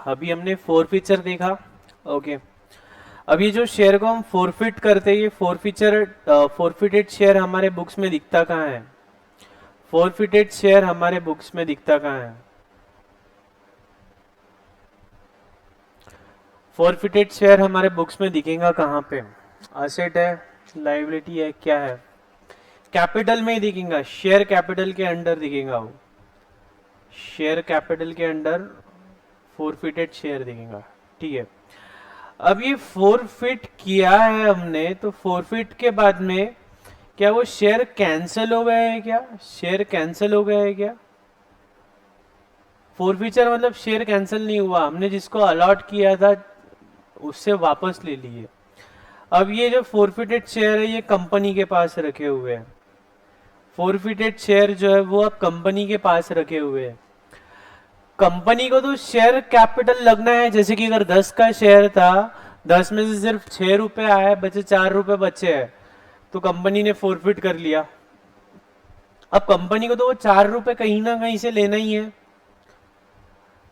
अभी हमने फोरफीचर देखा। ओके, अब ये जो शेयर को हम फोरफिट करते हैं, ये फोरफिटेड शेयर हमारे बुक्स में दिखता कहाँ है? फोरफिटेड शेयर हमारे बुक्स में दिखता कहाँ है? फोरफिटेड शेयर हमारे बुक्स में दिखेगा कहाँ पे? असेट है, लाइबिलिटी है, क्या है? कैपिटल में ही दिखेगा, शेयर कैपिटल के अंडर दिखेगा वो। शेयर कैपिटल के अंडर फोरफिटेड शेयर दिखेगा। ठीक है, अब ये फोरफिट किया है हमने, तो फोरफिट के बाद में क्या वो शेयर कैंसिल हो गए हैं क्या? शेयर कैंसिल हो गए हैं क्या? फोरफीचर मतलब शेयर कैंसिल नहीं हुआ, हमने जिसको अलॉट किया था उससे वापस ले लिए। अब ये जो फोरफिटेड शेयर है ये कंपनी के पास रखे हुए हैं। फोरफिटेड शेयर जो है वो अब कंपनी के पास रखे हुए हैं। कंपनी को तो शेयर कैपिटल लगना है, जैसे कि अगर 10 का शेयर था, 10 में से सिर्फ 6 रुपए आए, बचे 4 रुपए बचे हैं, तो कंपनी ने फोरफिट कर लिया। अब कंपनी को तो वो 4 रुपए कहीं ना कहीं से लेना ही है।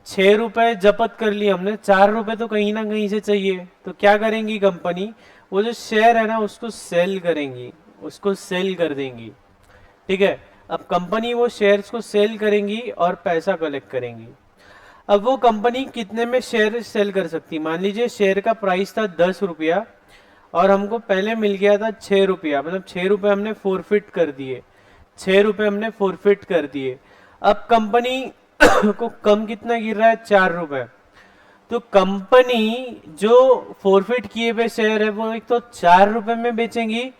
6 रुपए जब्त कर लिए हमने, 4 रुपए तो कहीं ना कहीं से चाहिए, तो क्या करेंगी कंपनी? वो जो शेयर है ना उसको सेल करेंगी, उसको सेल कर देंगी। ठीक है, अब कंपनी वो शेयर्स को सेल करेंगी और पैसा कलेक्ट करेंगी। अब वो कंपनी कितने में शेयर सेल कर सकती? मान लीजिए शेयर का प्राइस था 10 रुपया और हमको पहले मिल गया था 6 रुपया, मतलब 6 रुपये हमने फोरफिट कर दिए। 6 रुपये हमने फोरफिट कर दिए। अब कंपनी को कम कितना गिर रहा है? 4 रुपए। तो कंपनी जो फोरफिट किए हुए शेयर है वो एक तो 4 रुपए में बेचेंगी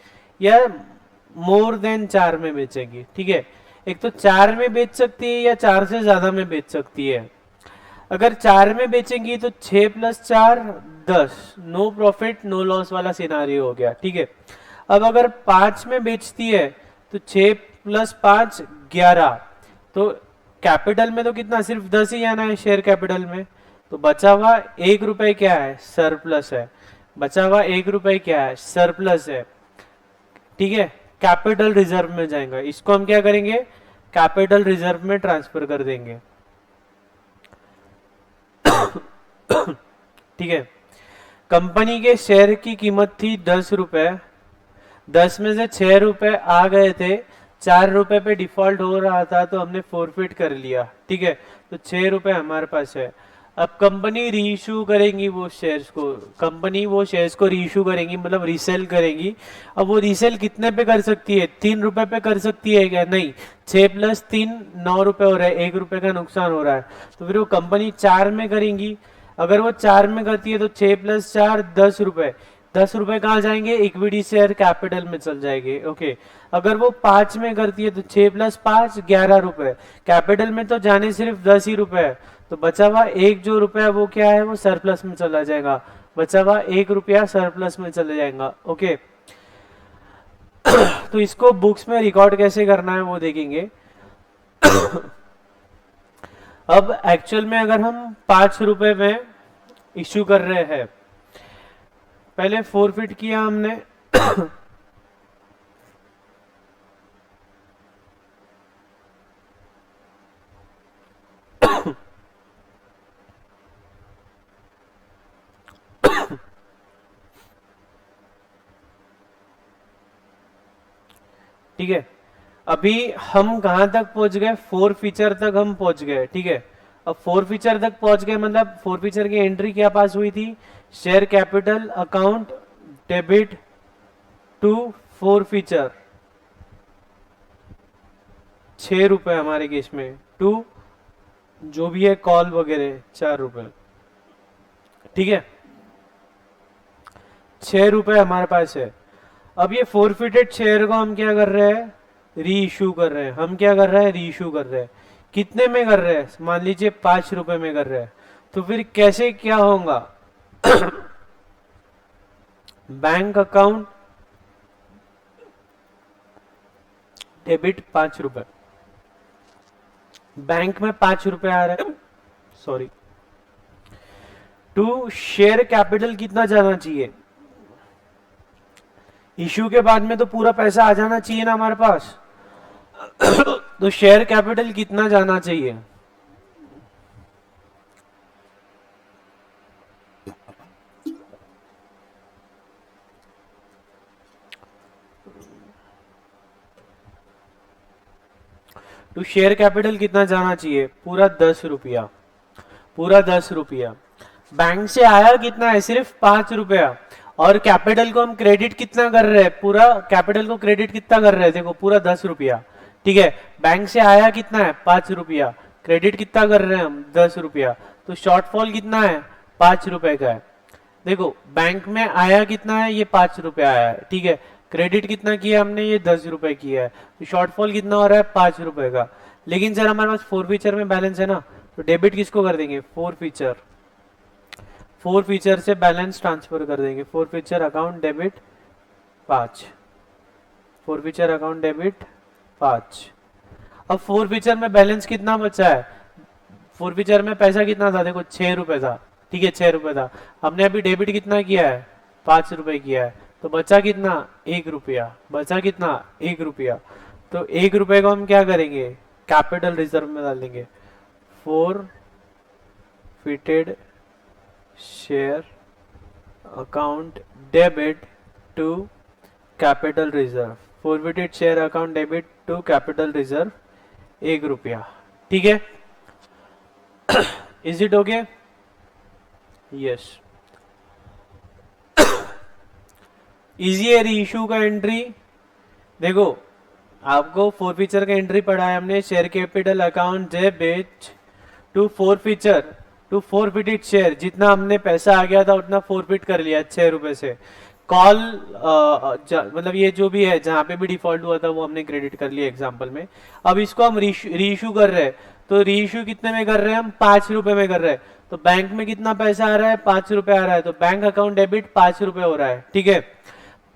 या मोर देन 4 में बेचेंगी। ठीक है, एक तो 4 में बेच सकती है या 4 से ज्यादा में बेच सकती है। अगर 4 में बेचेंगी तो 6 + 4 10, नो प्रॉफिट नो लॉस वाला सिनारियो हो गया। ठीक है, अब अगर 5 में बेचती है तो 6 + 5 11, तो कैपिटल में तो कितना, सिर्फ 10 ही आना है शेयर कैपिटल में, तो बचा हुआ 1 रुपए क्या है? सरप्लस है। बचा हुआ 1 रुपए क्या है? सरप्लस है। ठीक है, कैपिटल रिजर्व में जाएगा, इसको हम क्या करेंगे? कैपिटल रिजर्व में ट्रांसफर कर देंगे। ठीक है, कंपनी के शेयर की कीमत थी 10 रुपए, 10 में से 6 रुपए आ गए थे, 4 रुपए पे डिफॉल्ट हो रहा था तो हमने फोरफिट कर लिया। ठीक है, तो 6 रुपए हमारे पास है। अब कंपनी रीइश्यू करेंगी वो शेयर्स को, कंपनी वो शेयर्स को रीइश्यू करेंगी, मतलब रीसेल करेंगी। अब वो रीसेल कितने पे कर सकती है? 3 रुपए पे कर सकती है क्या? नहीं, 6 + 3 9 रुपए हो रहा है, 1 रुपए का नुकसान हो रहा है, तो फिर वो कंपनी 4 में करेंगी। अगर वो 4 में करती है तो 6 + 4 10 रुपए, 10 रुपए कहाँ जाएंगे? इक्विटी शेयर कैपिटल में चल जाएंगे। ओके, अगर वो 5 में करती है तो 6 + 5 11 रुपए, कैपिटल में तो जाने सिर्फ 10 ही रुपए है, तो बचा हुआ एक जो रुपया वो क्या है? वो सरप्लस में चला जाएगा। बचा हुआ 1 रुपया सरप्लस में चले जाएगा। ओके, तो इसको बुक्स में रिकॉर्ड कैसे करना है वो देखेंगे। अब एक्चुअल में अगर हम 5 रुपए में इश्यू कर रहे हैं, पहले फोरफिट किया हमने ठीक है, अभी हम कहां तक पहुंच गए? फोर फीचर तक हम पहुंच गए। ठीक है, अब फोर फीचर तक पहुंच गए मतलब फोर फीचर की एंट्री क्या पास हुई थी? Share capital account debit to forfeiture, 6 रुपए हमारे केस में, टू जो भी है कॉल वगैरह 4 रुपए। ठीक है, 6 रुपए हमारे पास है। अब ये फोरफिटेड शेयर को हम क्या कर रहे हैं? री इशू कर रहे हैं। हम क्या कर रहे हैं? री इशू कर रहे हैं। कितने में कर रहे हैं? मान लीजिए 5 रुपए में कर रहे हैं, तो फिर कैसे क्या होगा? बैंक अकाउंट डेबिट 5 रुपए, बैंक में 5 रुपए आ रहा है, सॉरी, टू शेयर कैपिटल कितना जाना चाहिए? इश्यू के बाद में तो पूरा पैसा आ जाना चाहिए ना हमारे पास, तो शेयर कैपिटल कितना जाना चाहिए? तो शेयर कैपिटल कितना जाना चाहिए, पूरा 10 रुपया, पूरा 10 रुपया। बैंक से आया कितना है, सिर्फ 5 रुपया, और कैपिटल को हम क्रेडिट कितना कर रहे हैं, पूरा कैपिटल को क्रेडिट कितना कर रहे हैं, देखो पूरा 10 रुपया, ठीक है। बैंक से आया कितना है, 5 रुपया, क्रेडिट कितना कर रहे हैं हम, 10 रुपया, तो शॉर्टफॉल कितना है, 5 रुपए का है। देखो बैंक में आया कितना है, ये 5 रुपया आया है, ठीक है। क्रेडिट कितना किया हमने, ये 10 रुपए किया है, तो शॉर्टफॉल कितना हो रहा है, 5 रुपए का। लेकिन सर हमारे पास फोरफीचर में बैलेंस है ना, तो डेबिट किसको कर देंगे, फोरफीचर, फोरफीचर से बैलेंस ट्रांसफर कर देंगे। Forfeiture account debit 5, forfeiture account debit 5। अब फोरफीचर में बैलेंस कितना बचा है, फोरफीचर में पैसा कितना था, देखो 6 रुपए था, ठीक है 6 रुपए था। हमने अभी डेबिट कितना किया है, 5 रुपए किया है, तो बचा कितना, 1 रुपया, बचा कितना, 1 रुपया। तो 1 रुपए को हम क्या करेंगे, कैपिटल रिजर्व में डाल देंगे। Forfeited share account debit to capital reserve, forfeited share account debit to capital reserve 1 रुपया, ठीक है। Is it okay, yes. Easy है रीइश्यू का एंट्री, देखो आपको फोरफीचर का एंट्री पढ़ा है हमने, share capital account debit to forfeiture, to forfeited share, जितना हमने पैसा आ गया था उतना फोरफिट कर लिया 6 रुपए से। कॉल मतलब ये जो भी है, जहां पे भी डिफॉल्ट हुआ था वो हमने क्रेडिट कर लिया एग्जांपल में। अब इसको हम रीइश्यू कर रहे हैं, तो रीइश्यू कितने में कर रहे हैं हम, 5 रुपए में कर रहे हैं। तो बैंक में कितना पैसा आ रहा है, 5 रुपए आ रहा है, तो बैंक अकाउंट डेबिट 5 रुपए हो रहा है, ठीक है।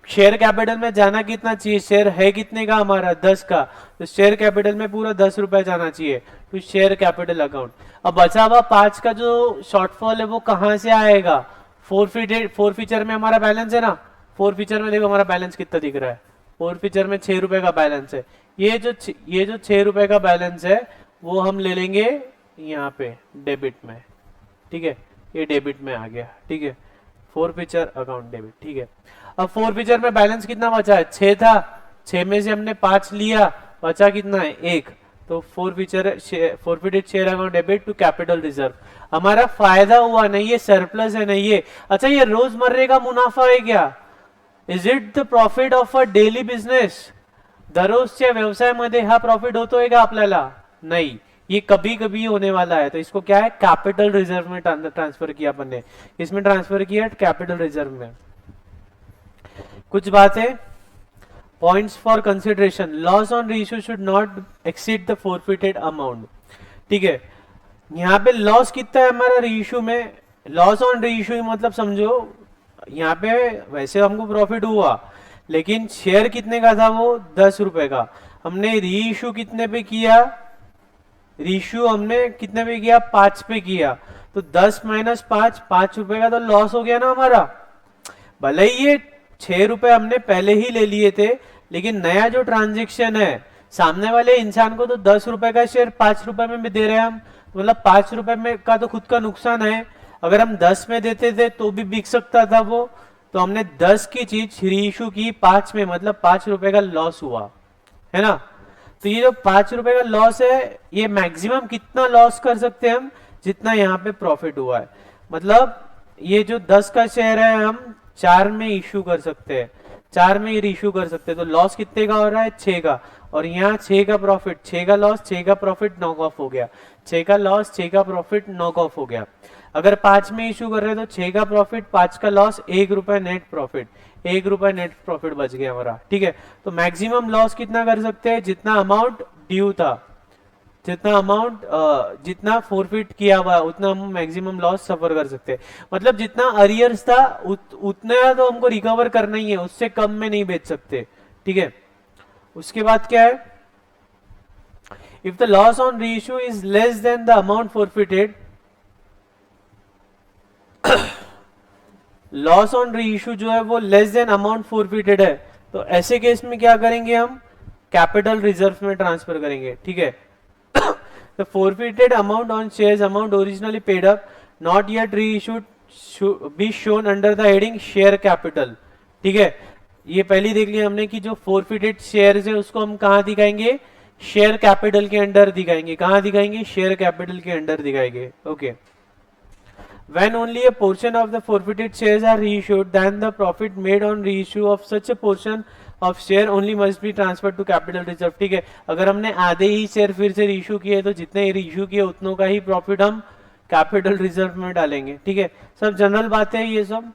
शेयर कैपिटल में जाना कितना चाहिए, शेयर है कितने का हमारा, 10 का, तो शेयर कैपिटल में पूरा 10 रुपए जाना चाहिए, तो शेयर कैपिटल अकाउंट। अब बचा हुआ 5 का जो शॉर्टफॉल है वो कहां से आएगा, फोरफीचर में हमारा बैलेंस है ना, फोरफीचर में देखो हमारा बैलेंस कितना दिख रहा है, फोरफीचर में 6 रुपए का बैलेंस है। ये जो 6 रुपए का बैलेंस है वो हम ले लेंगे यहाँ पे डेबिट में, ठीक है, ये डेबिट में आ गया, ठीक है, फोरफीचर अकाउंट डेबिट, ठीक है। अब फोरफीचर में बैलेंस कितना बचा है, 6 था, 6 में से हमने 5 लिया, बचा कितना है, 1, तो forfeited share account debit to capital reserve. हमारा फायदा हुआ नहीं, ये सरप्लस है नहीं ये। अच्छा ये रोजमर्रे का मुनाफा है क्या, is it the profit of a daily business, दररोजच्या व्यवसायामध्ये हा प्रॉफिट होतोय का आपल्याला, नहीं, ये कभी कभी होने वाला है। तो इसको क्या है, कैपिटल रिजर्व में ट्रांसफर किया अपन ने, इसमें ट्रांसफर किया कैपिटल रिजर्व में। कुछ बातें, points for consideration, loss on reissue should not exceed the forfeited amount, ठीक है। यहाँ पे लॉस कितना है हमारा रीइश्यू में, लॉस ऑन रीइश्यू मतलब समझो यहाँ पे वैसे हमको प्रॉफिट हुआ, लेकिन शेयर कितने का था वो, 10 रुपए का। हमने रीइश्यू कितने पे किया, रीइश्यू हमने कितने पे किया, 5 पे किया, तो 10 माइनस 5, 5 रुपए का तो लॉस हो गया ना हमारा। भले ही ये 6 रुपए हमने पहले ही ले लिए थे, लेकिन नया जो ट्रांजेक्शन है, सामने वाले इंसान को तो 10 रुपए का शेयर 5 रुपए में भी दे रहे हैं हम, मतलब 5 रुपए में का तो खुद का नुकसान है। अगर हम 10 में देते थे तो भी बिक सकता था वो, तो हमने 10 की चीज रीइश्यू की 5 में, मतलब 5 रुपए का लॉस हुआ, है ना। तो ये जो 5 रुपए का लॉस है, ये मैक्सिमम कितना लॉस कर सकते हैं हम, जितना यहाँ पे प्रॉफिट हुआ है। मतलब ये जो 10 का शेयर है हम 4 में इश्यू कर सकते हैं, 4 में इश्यू कर सकते हैं, तो लॉस कितने का हो रहा है, 6 का, और यहाँ 6 का प्रॉफिट, 6 का लॉस, 6 का प्रॉफिट नॉक ऑफ हो गया, 6 का लॉस, 6 का प्रॉफिट नॉक ऑफ हो गया। अगर 5 में इश्यू कर रहे हैं तो 6 का प्रॉफिट, 5 का लॉस, 1 रुपए नेट प्रॉफिट, 1 रुपए नेट प्रॉफिट बच गया हमारा, ठीक है। तो मैक्सिमम लॉस कितना कर सकते हैं, जितना अमाउंट ड्यू था, जितना अमाउंट जितना फोरफिट किया हुआ उतना हम मैक्सिमम लॉस सफर कर सकते हैं। मतलब जितना अरियर्स था उतना तो हमको रिकवर करना ही है, उससे कम में नहीं बेच सकते, ठीक है। उसके बाद क्या है, if the loss on reissue is less than the amount forfeited, loss on reissue जो है वो लेस देन अमाउंट फोरफिटेड है, तो ऐसे केस में क्या करेंगे हम, कैपिटल रिजर्व में ट्रांसफर करेंगे, ठीक है। The forfeited amount on shares amount originally paid up not yet reissued should be shown under the heading share capital, ठीक है। ये पहले देख लिया हमने कि जो forfeited shares है उसको हम कहाँ दिखाएंगे, शेयर कैपिटल के अंडर दिखाएंगे, कहाँ दिखाएंगे, शेयर कैपिटल के अंडर दिखाएंगे। Okay, when only a portion of the forfeited shares are reissued, then the profit made on reissue of such a portion of share only must be transferred to capital reserve। ठीक है, अगर हमने आधे ही share फिर से reissue किए तो जितने रीइश्यू किए उतनों का ही प्रॉफिट हम कैपिटल रिजर्व में डालेंगे। ठीक है, सब जनरल बातें है ये सब,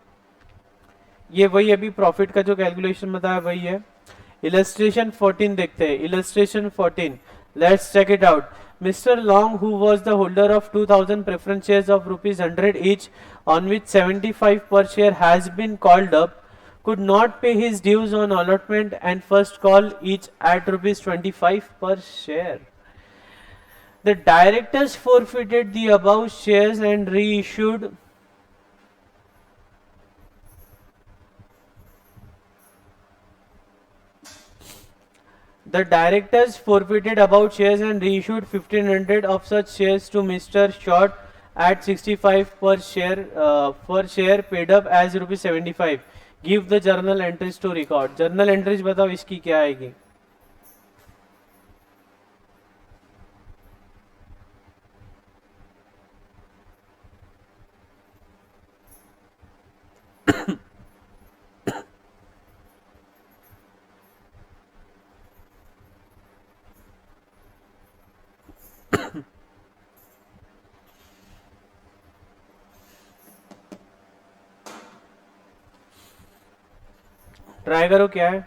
ये वही अभी प्रॉफिट का जो कैलकुलेशन बताया वही है। इलस्ट्रेशन 14 देखते हैं, illustration 14, let's check it out. Mr. Long, who was the holder of 2000 preference shares of rupees 100 each, on which 75 per share has been called up, could not pay his dues on allotment and first call each at rupees 25 per share. The directors forfeited the above shares and reissued The directors forfeited about shares and reissued 1500 of such shares to Mr. Short at 65 per share paid up as rupees 75. Give the journal entries to record. Journal entries बताओ इसकी क्या आएगी? Try करो क्या है।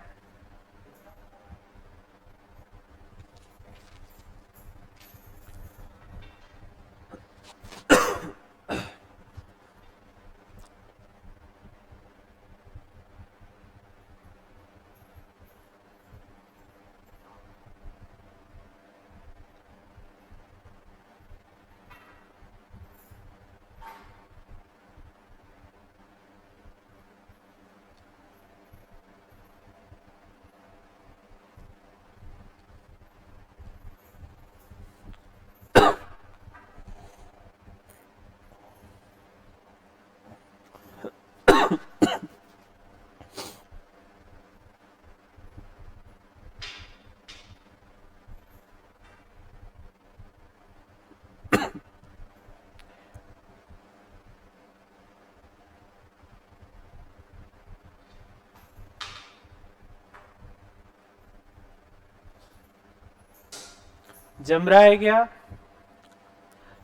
जम रहा है क्या?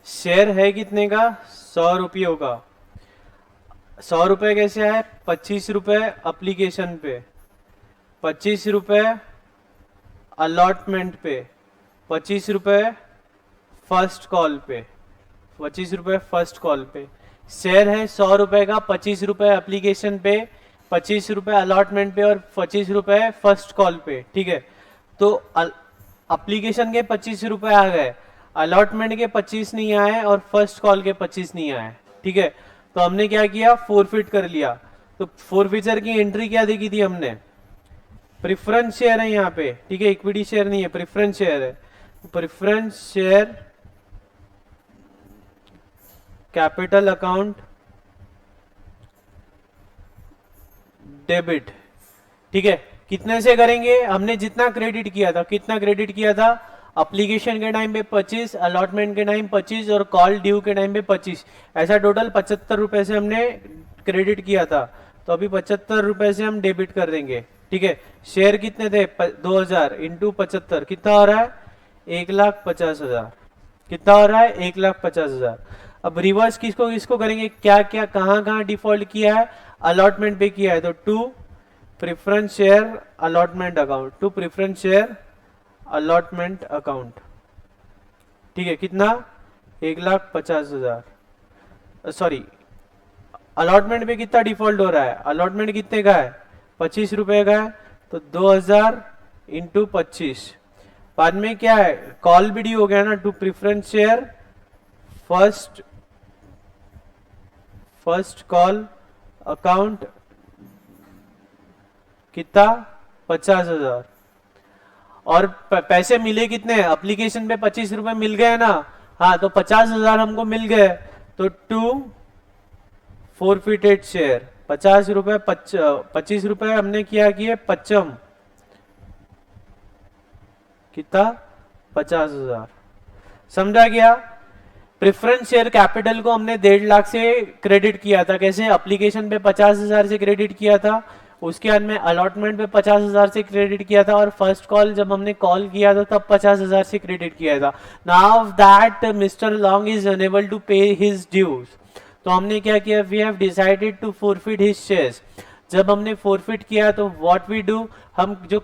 शेयर है कितने का? 100 रुपयों का। 100 रुपए कैसे आए? 25 रुपए अप्लीकेशन पे, 25 रुपए अलॉटमेंट पे, 25 रुपए फर्स्ट कॉल पे, 25 रुपए फर्स्ट कॉल पे। शेयर है 100 रुपए का, 25 रुपए एप्लीकेशन पे, 25 रुपए अलॉटमेंट पे और 25 रुपए फर्स्ट कॉल पे। ठीक है, तो एप्लीकेशन के 25 रुपए आ गए, अलॉटमेंट के 25 नहीं आए और फर्स्ट कॉल के 25 नहीं आए। ठीक है, तो हमने क्या किया? फोरफिट कर लिया। तो फोरफिचर की एंट्री क्या देखी थी हमने? प्रेफरेंस शेयर है यहाँ पे। ठीक है, इक्विटी शेयर नहीं है, प्रेफरेंस शेयर है। Preference share capital account debit. ठीक है, कितने से करेंगे? हमने जितना क्रेडिट किया था, कितना क्रेडिट किया था? एप्लीकेशन के टाइम पे 25, अलॉटमेंट के टाइम 25 और कॉल ड्यू के टाइम पे 25, ऐसा टोटल 75 रुपए से हमने क्रेडिट किया था। तो अभी 75 रुपए से हम डेबिट कर देंगे। ठीक है, शेयर कितने थे? 2000 इंटू 75 कितना हो रहा है? 1,50,000। कितना हो रहा है? 1,50,000। अब रिवर्स किसको किसको करेंगे? क्या क्या कहाँ कहाँ डिफॉल्ट किया है? अलॉटमेंट पे किया है, तो to preference share allotment account, to preference share allotment account. ठीक है, कितना? 1,50,000। सॉरी, अलॉटमेंट पे कितना डिफॉल्ट हो रहा है? अलॉटमेंट कितने का है? 25 रुपए का है, तो 2000 इंटू 25। बाद में क्या है? कॉल भी ड्यू हो गया ना, to preference share first call account कितना? 50,000। और पैसे मिले कितने? एप्लीकेशन पे 25 रुपए मिल गए ना, हाँ, तो 50,000 हमको मिल गए। तो टू फोरफिटेड शेयर 50 रुपए, 25 रुपए हमने किया कि 55, कितना? 50,000। समझा गया? प्रेफरेंस शेयर कैपिटल को हमने 1.5 लाख से क्रेडिट किया था। कैसे? एप्लीकेशन पे 50,000 से क्रेडिट किया था, उसके बाद में अलॉटमेंट पे 50,000 से क्रेडिट किया था, और फर्स्ट कॉल जब हमने कॉल किया था तब 50,000 से क्रेडिट किया था। Now that mister Long is unable to pay his dues, तो हमने क्या किया? We have decided to forfeit his shares. जब हमने फॉरफिट किया तो व्हाट वी डू, हम जो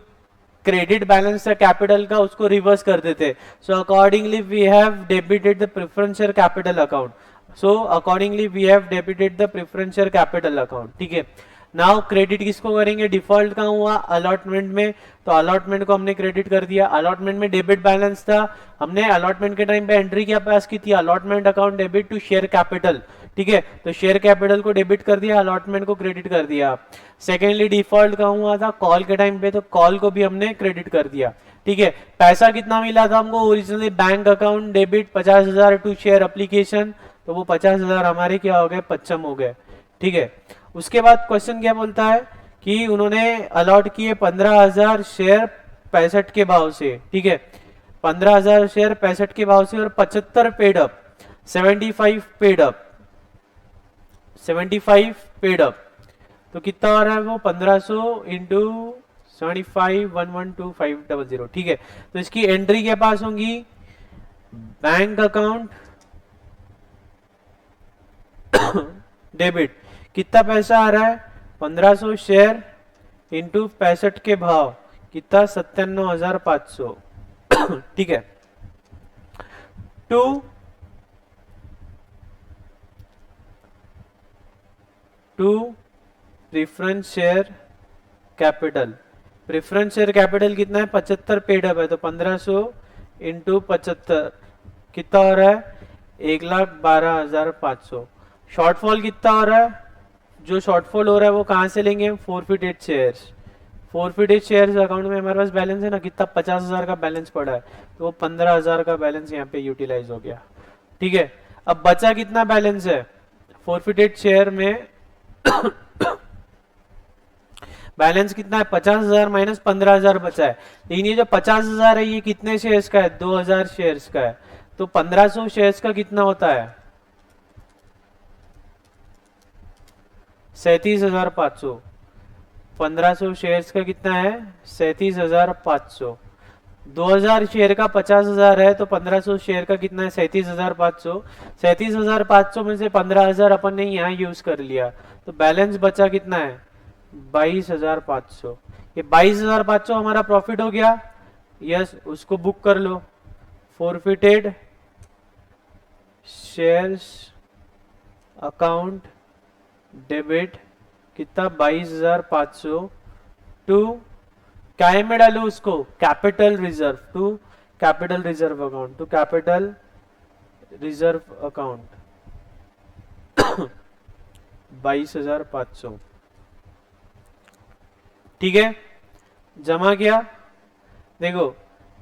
क्रेडिट बैलेंस है कैपिटल का उसको रिवर्स कर देते। So accordingly we have debited the preference share capital account. So accordingly we have debited the preference share capital account. ठीक है, नाउ क्रेडिट किसको करेंगे? डिफॉल्ट का हुआ अलॉटमेंट में, तो अलॉटमेंट को हमने क्रेडिट कर दिया। अलॉटमेंट में डेबिट बैलेंस था, हमने अलॉटमेंट के टाइम पे एंट्री क्या पास की थी? Allotment account debit to share capital. ठीक है, तो शेयर कैपिटल को डेबिट कर दिया, अलॉटमेंट को क्रेडिट कर दिया। सेकेंडली डिफॉल्ट का हुआ था कॉल के टाइम पे, तो कॉल को भी हमने क्रेडिट कर दिया। ठीक है, पैसा कितना मिला था हमको? Originally bank account debit 50,000 to share application, तो वो 50,000 हमारे क्या हो गए? पच्चम हो गए। ठीक है, उसके बाद क्वेश्चन क्या बोलता है कि उन्होंने अलॉट किए 15,000 शेयर 65 के भाव से। ठीक है, 15,000 शेयर 65 के भाव से, और 75 paid up, 75 paid up, 75 paid up, तो कितना आ रहा है वो? 1500 इंटू 75, 112500। ठीक है, तो इसकी एंट्री के पास होंगी बैंक अकाउंट डेबिट, कितना पैसा आ रहा है? 1500 शेयर इंटू 65 के भाव, कितना? 97,500। ठीक है, to preference share capital. Preference share capital कितना है? 75 पेड अप है, तो 1500 इंटू 75 कितना हो रहा है? 1,12,500। शॉर्टफॉल कितना हो रहा है? जो शॉर्टफॉल हो रहा है वो कहाँ से लेंगे? Forfeited shares. Forfeited shares account में हमारे पास बैलेंस है ना, कितना? 50,000 का बैलेंस पड़ा है, तो वो 15,000 का बैलेंस यहाँ पे यूटिलाइज हो गया। ठीक है, अब बचा कितना बैलेंस है फॉरफिटेड शेयर में? बैलेंस कितना है? 50,000 माइनस 15,000 बचा है। लेकिन ये जो 50,000 है ये कितने शेयर्स का है? 2,000 शेयर्स का है, तो 1500 शेयर्स का कितना होता है? 37,500। 1500 शेयर्स का कितना है? 37,500। 2,000 शेयर का 50,000 है, तो 1500 शेयर का कितना है? 37,500। 37,500 में से 15,000 अपन ने यहाँ यूज कर लिया, तो बैलेंस बचा कितना है? 22,500। ये 22,500 हमारा प्रॉफिट हो गया। यस, उसको बुक कर लो। फॉरफिटेड शेयर्स अकाउंट डेबिट कितना? 22,500 टू क्या में डालू उसको? Capital reserve, to capital reserve account, to capital reserve account 22,500। ठीक है, जमा किया। देखो,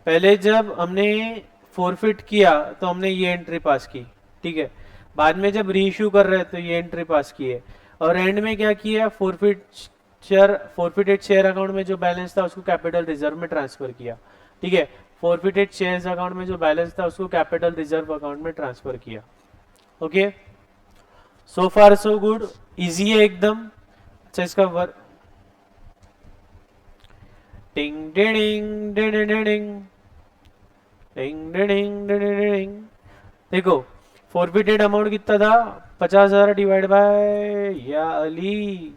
पहले जब हमने फॉरफिट किया तो हमने ये एंट्री पास की। ठीक है, बाद में जब रीइश्यू कर रहे तो ये एंट्री पास की है, और एंड में क्या किया? फॉरफिटेड शेयर अकाउंट में जो बैलेंस था उसको कैपिटल रिजर्व में ट्रांसफर किया। ठीक है, फॉरफिटेड शेयर्स अकाउंट में जो बैलेंस था उसको कैपिटल रिजर्व अकाउंट में ट्रांसफर किया। ओके, सो फार सो गुड, इजी है एकदम। अच्छा, इसका वर्क टिंग डिंग डिंग डिंग डिंग डिंग डिंग डिंग डिंग। देखो, फॉरफिटेड अमाउंट कितना था? 50,000 डिवाइड बाय या अली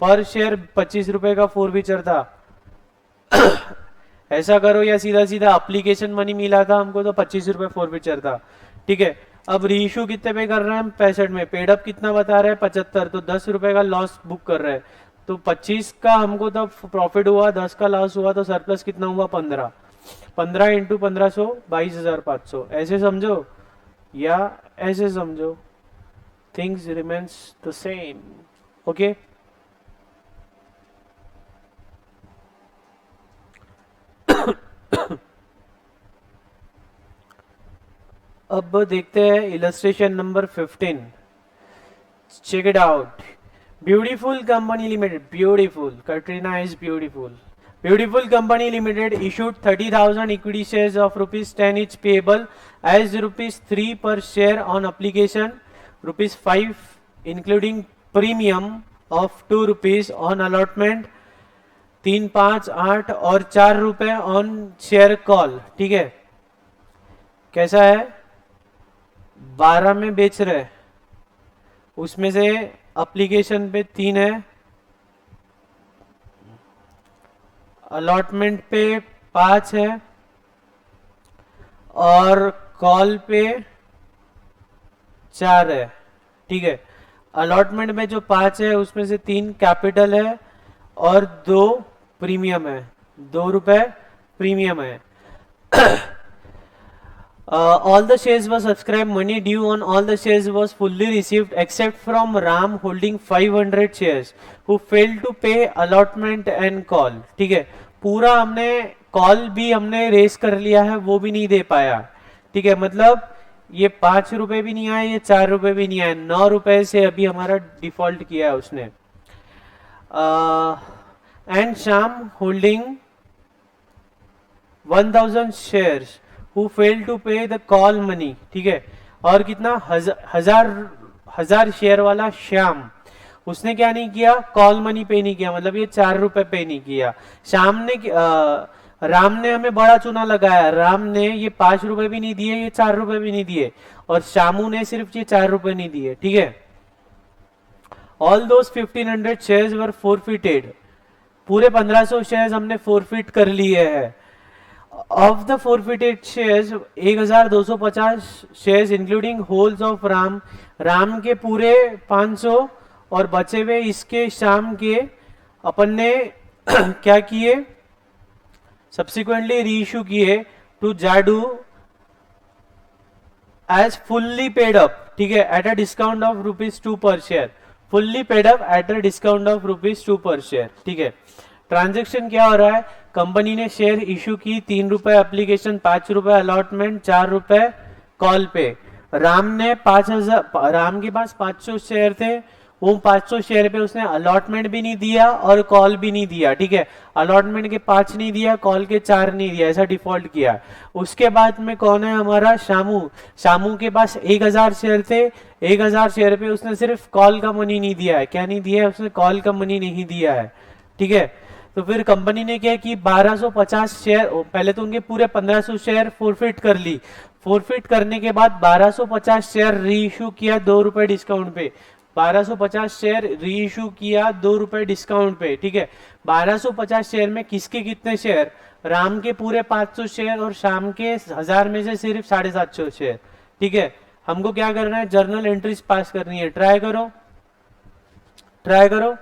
पर शेयर 25 रुपए का फॉरफिचर था। ऐसा करो, या सीधा सीधा एप्लीकेशन मनी मिला था हमको तो 25 रुपए फॉरफिचर था। ठीक है, अब रीइश्यू कितने पे कर रहे हैं हम? 65 में। पेडअप कितना बता रहे हैं? 75, तो 10 रुपए का लॉस बुक कर रहे हैं, तो 25 का हमको तब प्रॉफिट हुआ, 10 का लॉस हुआ, तो सरप्लस कितना हुआ? 15। 15 इंटू 1500, 22,500। ऐसे समझो या ऐसे समझो, things remains the same. Okay, अब देखते हैं illustration number 15। Check it out. Beautiful company limited, beautiful, Katrina is beautiful. Beautiful Company Limited issued 30,000 equity shares of rupees 10 each payable as rupees 3 per share on application, rupees 5 including premium of 2 rupees on allotment, 3, 5, 8 और 4 रुपए on share call. ठीक है, कैसा है? 12 में बेच रहे, उसमें से एप्लीकेशन पे 3 है, अलॉटमेंट पे 5 है और कॉल पे 4 है. ठीक है, अलॉटमेंट में जो 5 है उसमें से 3 कैपिटल है और 2 प्रीमियम है, 2 रुपए प्रीमियम है. All the shares were subscribed. Money due on all the shares was fully received except from Ram holding 500 shares who failed to pay allotment and call. ठीक है, पूरा हमने कॉल भी हमने रेस कर लिया है, वो भी नहीं दे पाया. ठीक है, मतलब ये 5 रुपए भी नहीं आए, ये 4 रुपए भी नहीं आए, 9 रुपए से अभी हमारा डिफॉल्ट किया है उसने. And Shyam holding 1000 shares who failed to pay the call money. ठीक है, और कितना? हजार शेयर वाला श्याम, उसने क्या नहीं किया? कॉल मनी पे नहीं किया, मतलब ये 4 रुपए पे नहीं किया. श्याम ने राम ने हमें बड़ा चूना लगाया, राम ने ये 5 रुपए भी नहीं दिए, ये 4 रुपए भी नहीं दिए, और श्यामू ने सिर्फ ये 4 रुपए नहीं दिए. ठीक है, all those 1500 shares were forfeited. पूरे 1500 शेयर्स हमने फोरफिट कर लिए हैं. Of the forfeited shares 1250 shares including holes of Ram, Ram के पूरे 500 और बचे हुए इसके शाम के अपन ने क्या किए? सब्सिक्वेंटली रीइश्यू किए टू जाडू एज फुल्ली पेड अप. ठीक है, at a discount of ₹2 per share. Fully paid up at a discount of ₹2 per share. ठीक है, ट्रांजेक्शन क्या हो रहा है? कंपनी ने शेयर इशू की, 3 रुपए एप्लीकेशन, 5 रुपए अलॉटमेंट, 4 रुपए कॉल पे. राम ने 5000, राम के पास 500 शेयर थे, वो 500 शेयर पे उसने अलॉटमेंट भी नहीं दिया और कॉल भी नहीं दिया. ठीक है, अलॉटमेंट के 5 नहीं दिया, कॉल के 4 नहीं दिया, ऐसा डिफॉल्ट किया. उसके बाद में कौन है हमारा? शामू. शामू के पास 1000 शेयर थे, 1000 शेयर पे उसने सिर्फ कॉल का मनी नहीं दिया है. क्या नहीं दिया है? उसने कॉल का मनी नहीं दिया है. ठीक है, तो फिर कंपनी ने क्या कि 1250 शेयर, पहले तो उनके पूरे 1500 शेयर फोरफिट कर ली. फोरफिट करने के बाद 1250 शेयर री इशू किया 2 रुपए डिस्काउंट पे. 1250 शेयर री इशू किया 2 रुपए डिस्काउंट पे. ठीक है, 1250 शेयर में किसके कितने शेयर? राम के पूरे 500 शेयर और शाम के 1000 में से सिर्फ 750 शेयर. ठीक है, हमको क्या करना है? जर्नल एंट्रीज पास करनी है. ट्राई करो, ट्राई करो.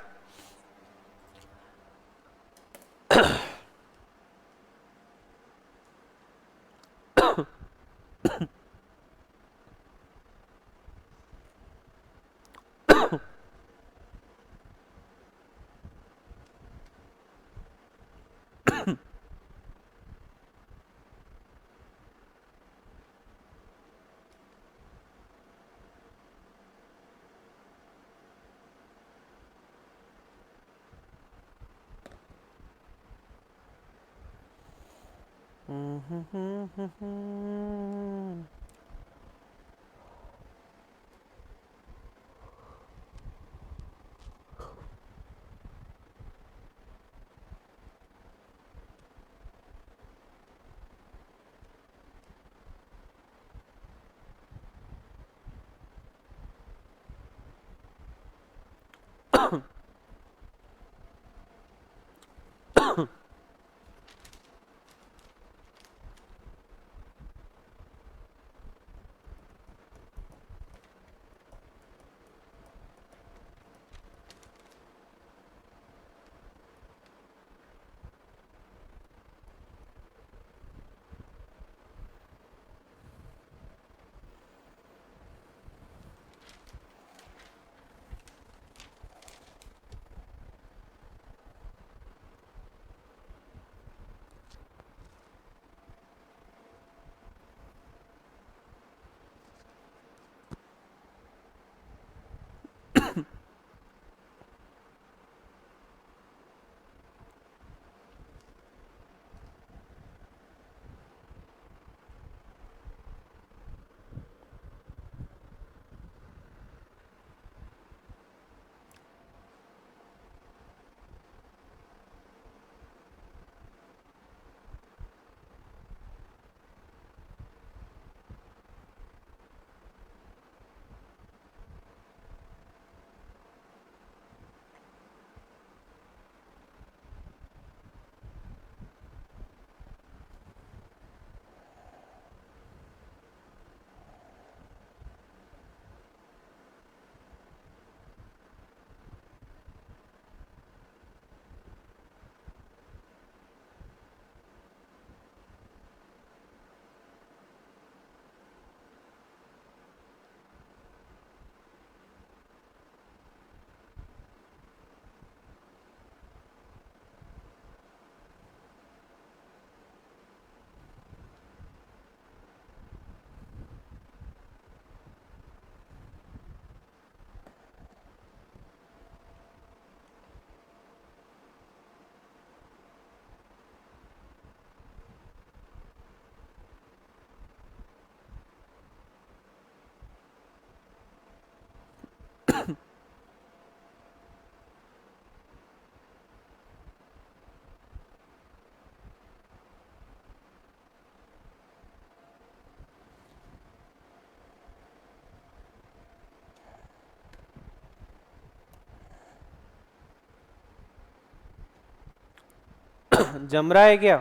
जम रहा है क्या?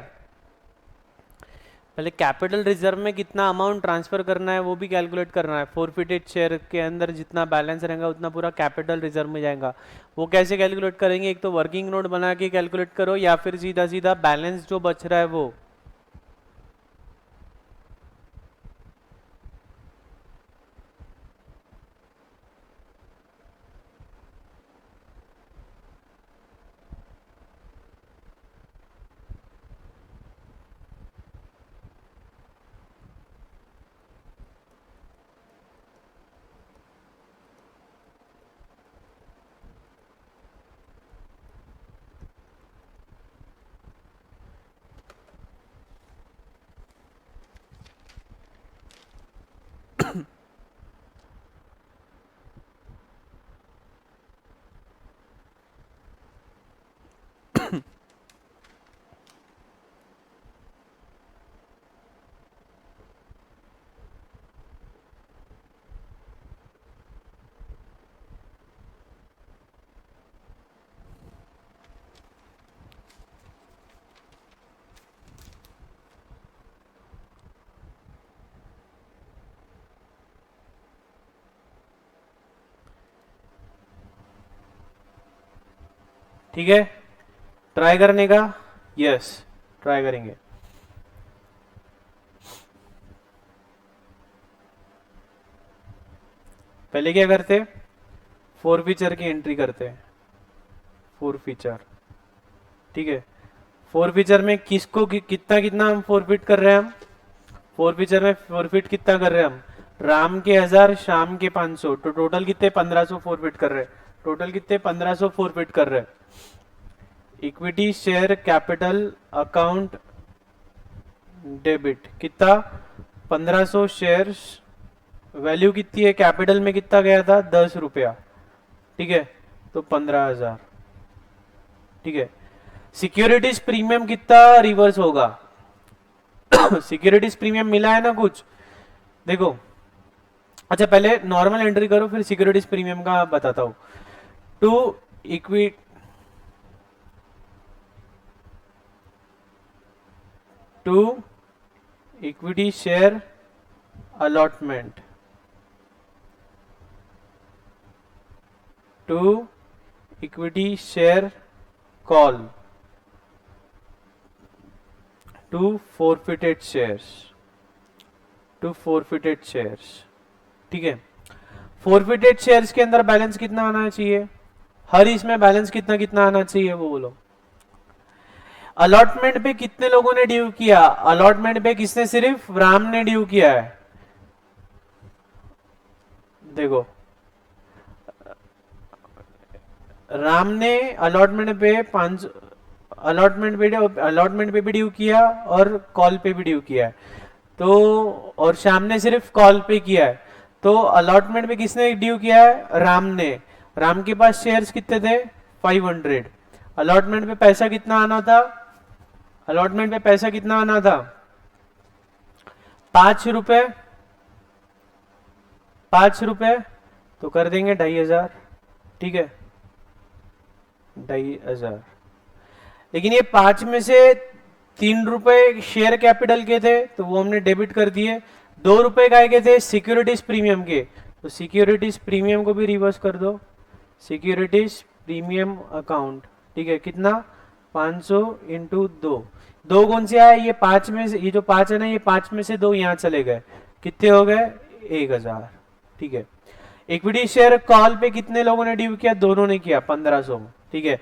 पहले कैपिटल रिजर्व में कितना अमाउंट ट्रांसफर करना है वो भी कैलकुलेट करना है। फोरफिटेड शेयर के अंदर जितना बैलेंस रहेगा उतना पूरा कैपिटल रिजर्व में जाएगा। वो कैसे कैलकुलेट करेंगे? एक तो वर्किंग नोट बना के कैलकुलेट करो, या फिर सीधा सीधा बैलेंस जो बच रहा है वो। ठीक है, ट्राई करने का? यस, ट्राई करेंगे। पहले क्या करते? फोर फीचर की एंट्री करते हैं। फोर फीचर, ठीक है। फोर फीचर में किसको कितना कितना हम फोरफिट कर रहे हैं? हम फोर फीचर में फोरफिट कितना कर रहे हैं हम? राम के 1000, शाम के 500, तो टोटल कितने? 1500 फोरफिट कर रहे हैं। टोटल कितने? 1500 फोरफिट कर रहे हैं। Equity share capital account debit कितना? 1500 शेयर्स। वैल्यू कितनी है? कैपिटल में कितना गया था? 10 रुपया, ठीक है, तो 15,000, ठीक है। सिक्योरिटीज प्रीमियम कितना रिवर्स होगा? सिक्योरिटीज प्रीमियम मिला है ना कुछ, देखो। अच्छा, पहले नॉर्मल एंट्री करो, फिर सिक्योरिटीज प्रीमियम का बताता हूं। To equity to equity share allotment, to equity share call, to forfeited shares, to forfeited shares, ठीक है। फोरफिटेड शेयर्स के अंदर बैलेंस कितना आना चाहिए? हर इसमें बैलेंस कितना कितना आना चाहिए वो बोलो। अलॉटमेंट पे कितने लोगों ने ड्यू किया? अलॉटमेंट पे किसने? सिर्फ राम ने ड्यू किया है। देखो, राम ने अलॉटमेंट पे 5, अलॉटमेंट पे भी ड्यू किया और कॉल पे भी ड्यू किया है। तो और श्याम ने सिर्फ कॉल पे किया है। तो अलॉटमेंट पे किसने ड्यू किया है? राम ने। राम के पास शेयर्स कितने थे? 500। अलॉटमेंट पे पैसा कितना आना था? अलॉटमेंट पे पैसा कितना आना था? 5 रुपए। 5 रुपए तो कर देंगे 2500, ठीक है, 2500। लेकिन ये 5 में से 3 रुपए शेयर कैपिटल के थे, तो वो हमने डेबिट कर दिए। 2 रुपए काय के थे? सिक्योरिटीज प्रीमियम के, तो सिक्योरिटीज प्रीमियम को भी रिवर्स कर दो। सिक्योरिटीज प्रीमियम अकाउंट, ठीक है, कितना? 500 इंटू 2। दो कौन से आए? ये 5 में से, ये जो 5 है ना, ये 5 में से 2 यहाँ चले गए, कितने हो गए? 1000, ठीक है। इक्विटी शेयर कॉल पे कितने लोगों ने ड्यू किया? दोनों ने किया, 1500, ठीक है।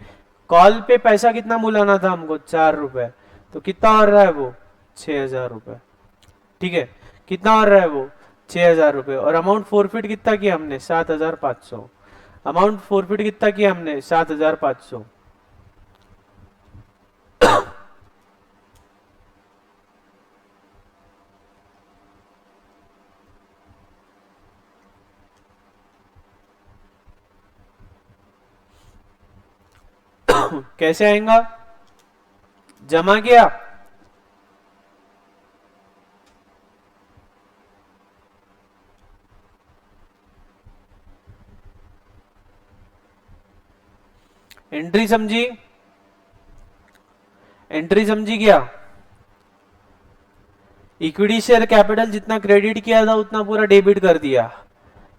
कॉल पे पैसा कितना मुलाना था हमको? 4 रुपए, तो कितना हो रहा है वो? 6000 रुपए, ठीक है। कितना हो रहा है वो? 6000 रुपए। और अमाउंट फोरफिट कितना किया हमने? 7500। अमाउंट फोरफिट कितना किया हमने? 7500। कैसे आएगा? जमा किया, एंट्री समझी? एंट्री समझी क्या? इक्विटी शेयर कैपिटल जितना क्रेडिट किया था उतना पूरा डेबिट कर दिया।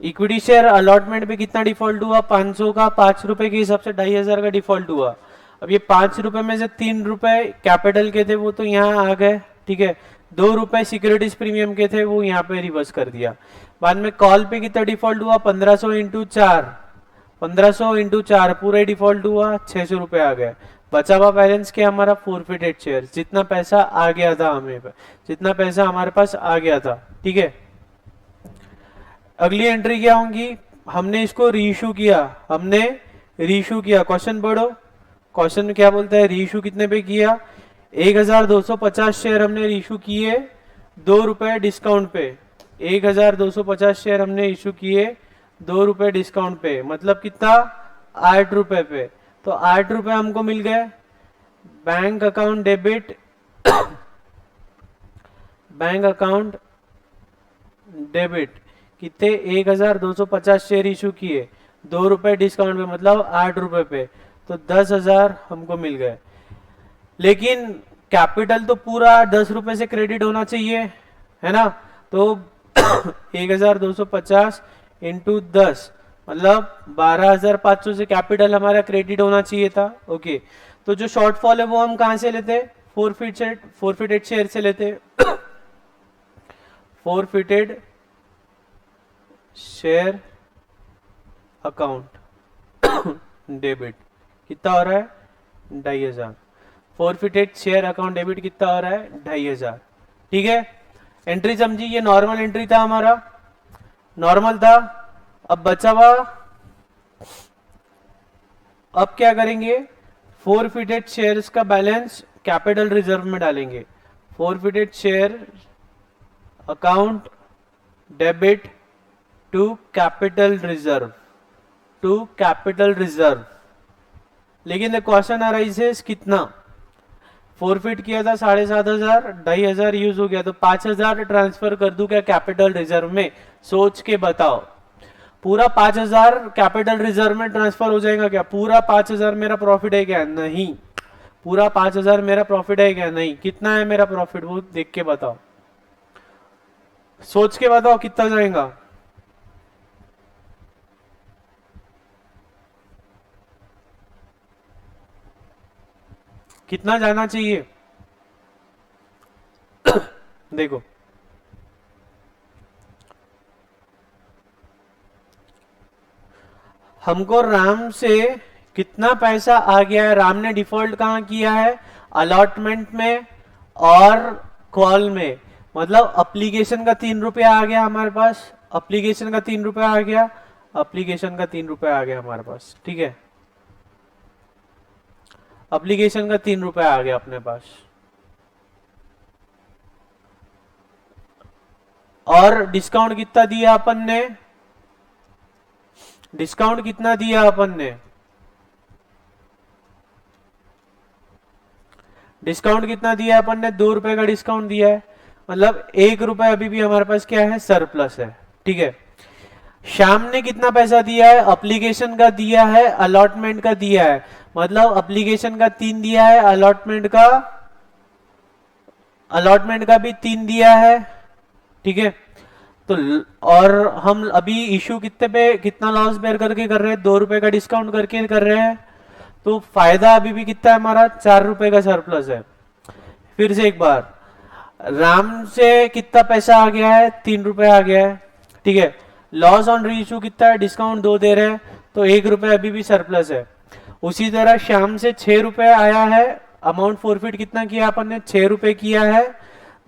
इक्विटी शेयर अलॉटमेंट पे कितना डिफॉल्ट हुआ? 500 का, 5 रुपए के हिसाब से 2500 का डिफॉल्ट हुआ। अब ये 5 रुपए में से 3 रुपए कैपिटल के थे वो तो यहाँ आ गए, ठीक है। 2 रुपए सिक्योरिटीज प्रीमियम के थे वो यहाँ पे रिवर्स कर दिया। बाद में कॉल पे कितना डिफॉल्ट हुआ? 1500 इंटू 4, 1500 इंटू 4 पूरे डिफॉल्ट हुआ, 600 रुपए आ गए। बचा हुआ बैलेंस क्या हमारा? फोरफिटेड शेयर, जितना पैसा आ गया था हमें, जितना पैसा हमारे पास आ गया था, ठीक है। अगली एंट्री क्या होंगी? हमने इसको रीइशू किया, हमने रीइशू किया। क्वेश्चन पढ़ो, क्वेश्चन क्या बोलता है? रीइशू कितने पे किया? 1250 शेयर हमने रीइशू किए 2 रुपए डिस्काउंट पे। 1250 शेयर हमने इशू किए 2 रुपए डिस्काउंट पे, मतलब कितना? 8 रुपए पे। तो 8 रुपए हमको मिल गए। Bank account debit, bank account debit कितने? 1250 शेयर इशू किए 2 रुपए डिस्काउंट पे, मतलब 8 रुपए पे, तो 10,000 हमको मिल गए। लेकिन कैपिटल तो पूरा 10 रुपए से क्रेडिट होना चाहिए, है ना? तो 1250 इंटू 10 मतलब 12,500 से कैपिटल हमारा क्रेडिट होना चाहिए था। ओके, तो जो शॉर्टफॉल है वो हम कहां से लेते? फोरफिटेड शेयर से लेते। फोरफिटेड शेयर अकाउंट डेबिट कितना हो रहा है? 2500। फोरफिटेड शेयर अकाउंट डेबिट कितना हो रहा है? 2500, ठीक है। एंट्री समझी? ये नॉर्मल एंट्री था हमारा, नॉर्मल था। अब बचा हुआ, अब क्या करेंगे? फोरफिटेड शेयर्स का बैलेंस कैपिटल रिजर्व में डालेंगे। Forfeited share account debit to capital reserve, to capital reserve. लेकिन क्वेश्चन अराइजेस कितना? फोरफिट किया था 7,500, 2,500 यूज हो गया, तो 5,000 ट्रांसफर कर दूं क्या कैपिटल रिजर्व में? सोच के बताओ। पूरा 5,000 कैपिटल रिजर्व में ट्रांसफर हो जाएगा क्या? पूरा 5,000 मेरा प्रॉफिट है क्या? नहीं। पूरा 5,000 मेरा प्रॉफिट है क्या? नहीं। कितना है मेरा प्रॉफिट वो देख के बताओ, सोच के बताओ कितना जाएगा। कितना जाना चाहिए? देखो, हमको राम से कितना पैसा आ गया है? राम ने डिफॉल्ट कहां किया है? अलॉटमेंट में और कॉल में, मतलब अप्लीकेशन का 3 रुपया आ गया हमारे पास, अप्लीकेशन का 3 रुपया आ गया, अप्लीकेशन का 3 रुपया आ गया हमारे पास, ठीक है। अप्लीकेशन का 3 रुपया आ गया अपने पास। और डिस्काउंट कितना दिया अपन ने? डिस्काउंट कितना दिया अपन ने? डिस्काउंट कितना दिया अपन ने? 2 रुपए का डिस्काउंट दिया है, मतलब 1 रुपए अभी भी हमारे पास क्या है? सरप्लस है, ठीक है। श्याम ने कितना पैसा दिया है? अप्लीकेशन का दिया है, अलॉटमेंट का दिया है, मतलब अप्लीकेशन का 3 दिया है, अलॉटमेंट का भी 3 दिया है, ठीक है। तो और हम अभी इशू कितने पे, कितना लॉस बेयर करके कर रहे हैं? 2 रुपए का डिस्काउंट करके कर रहे हैं, तो फायदा अभी भी कितना है हमारा? 4 रुपए का सरप्लस है। फिर से एक बार, राम से कितना पैसा आ गया है? 3 रुपए आ गया है, ठीक है। लॉस ऑन री इशू कितना है? डिस्काउंट 2 दे रहे हैं, तो 1 रुपए अभी भी सरप्लस है। उसी तरह श्याम से 6 रुपए आया है, अमाउंट फोरफिट कितना किया अपन ने? 6 रुपए किया है,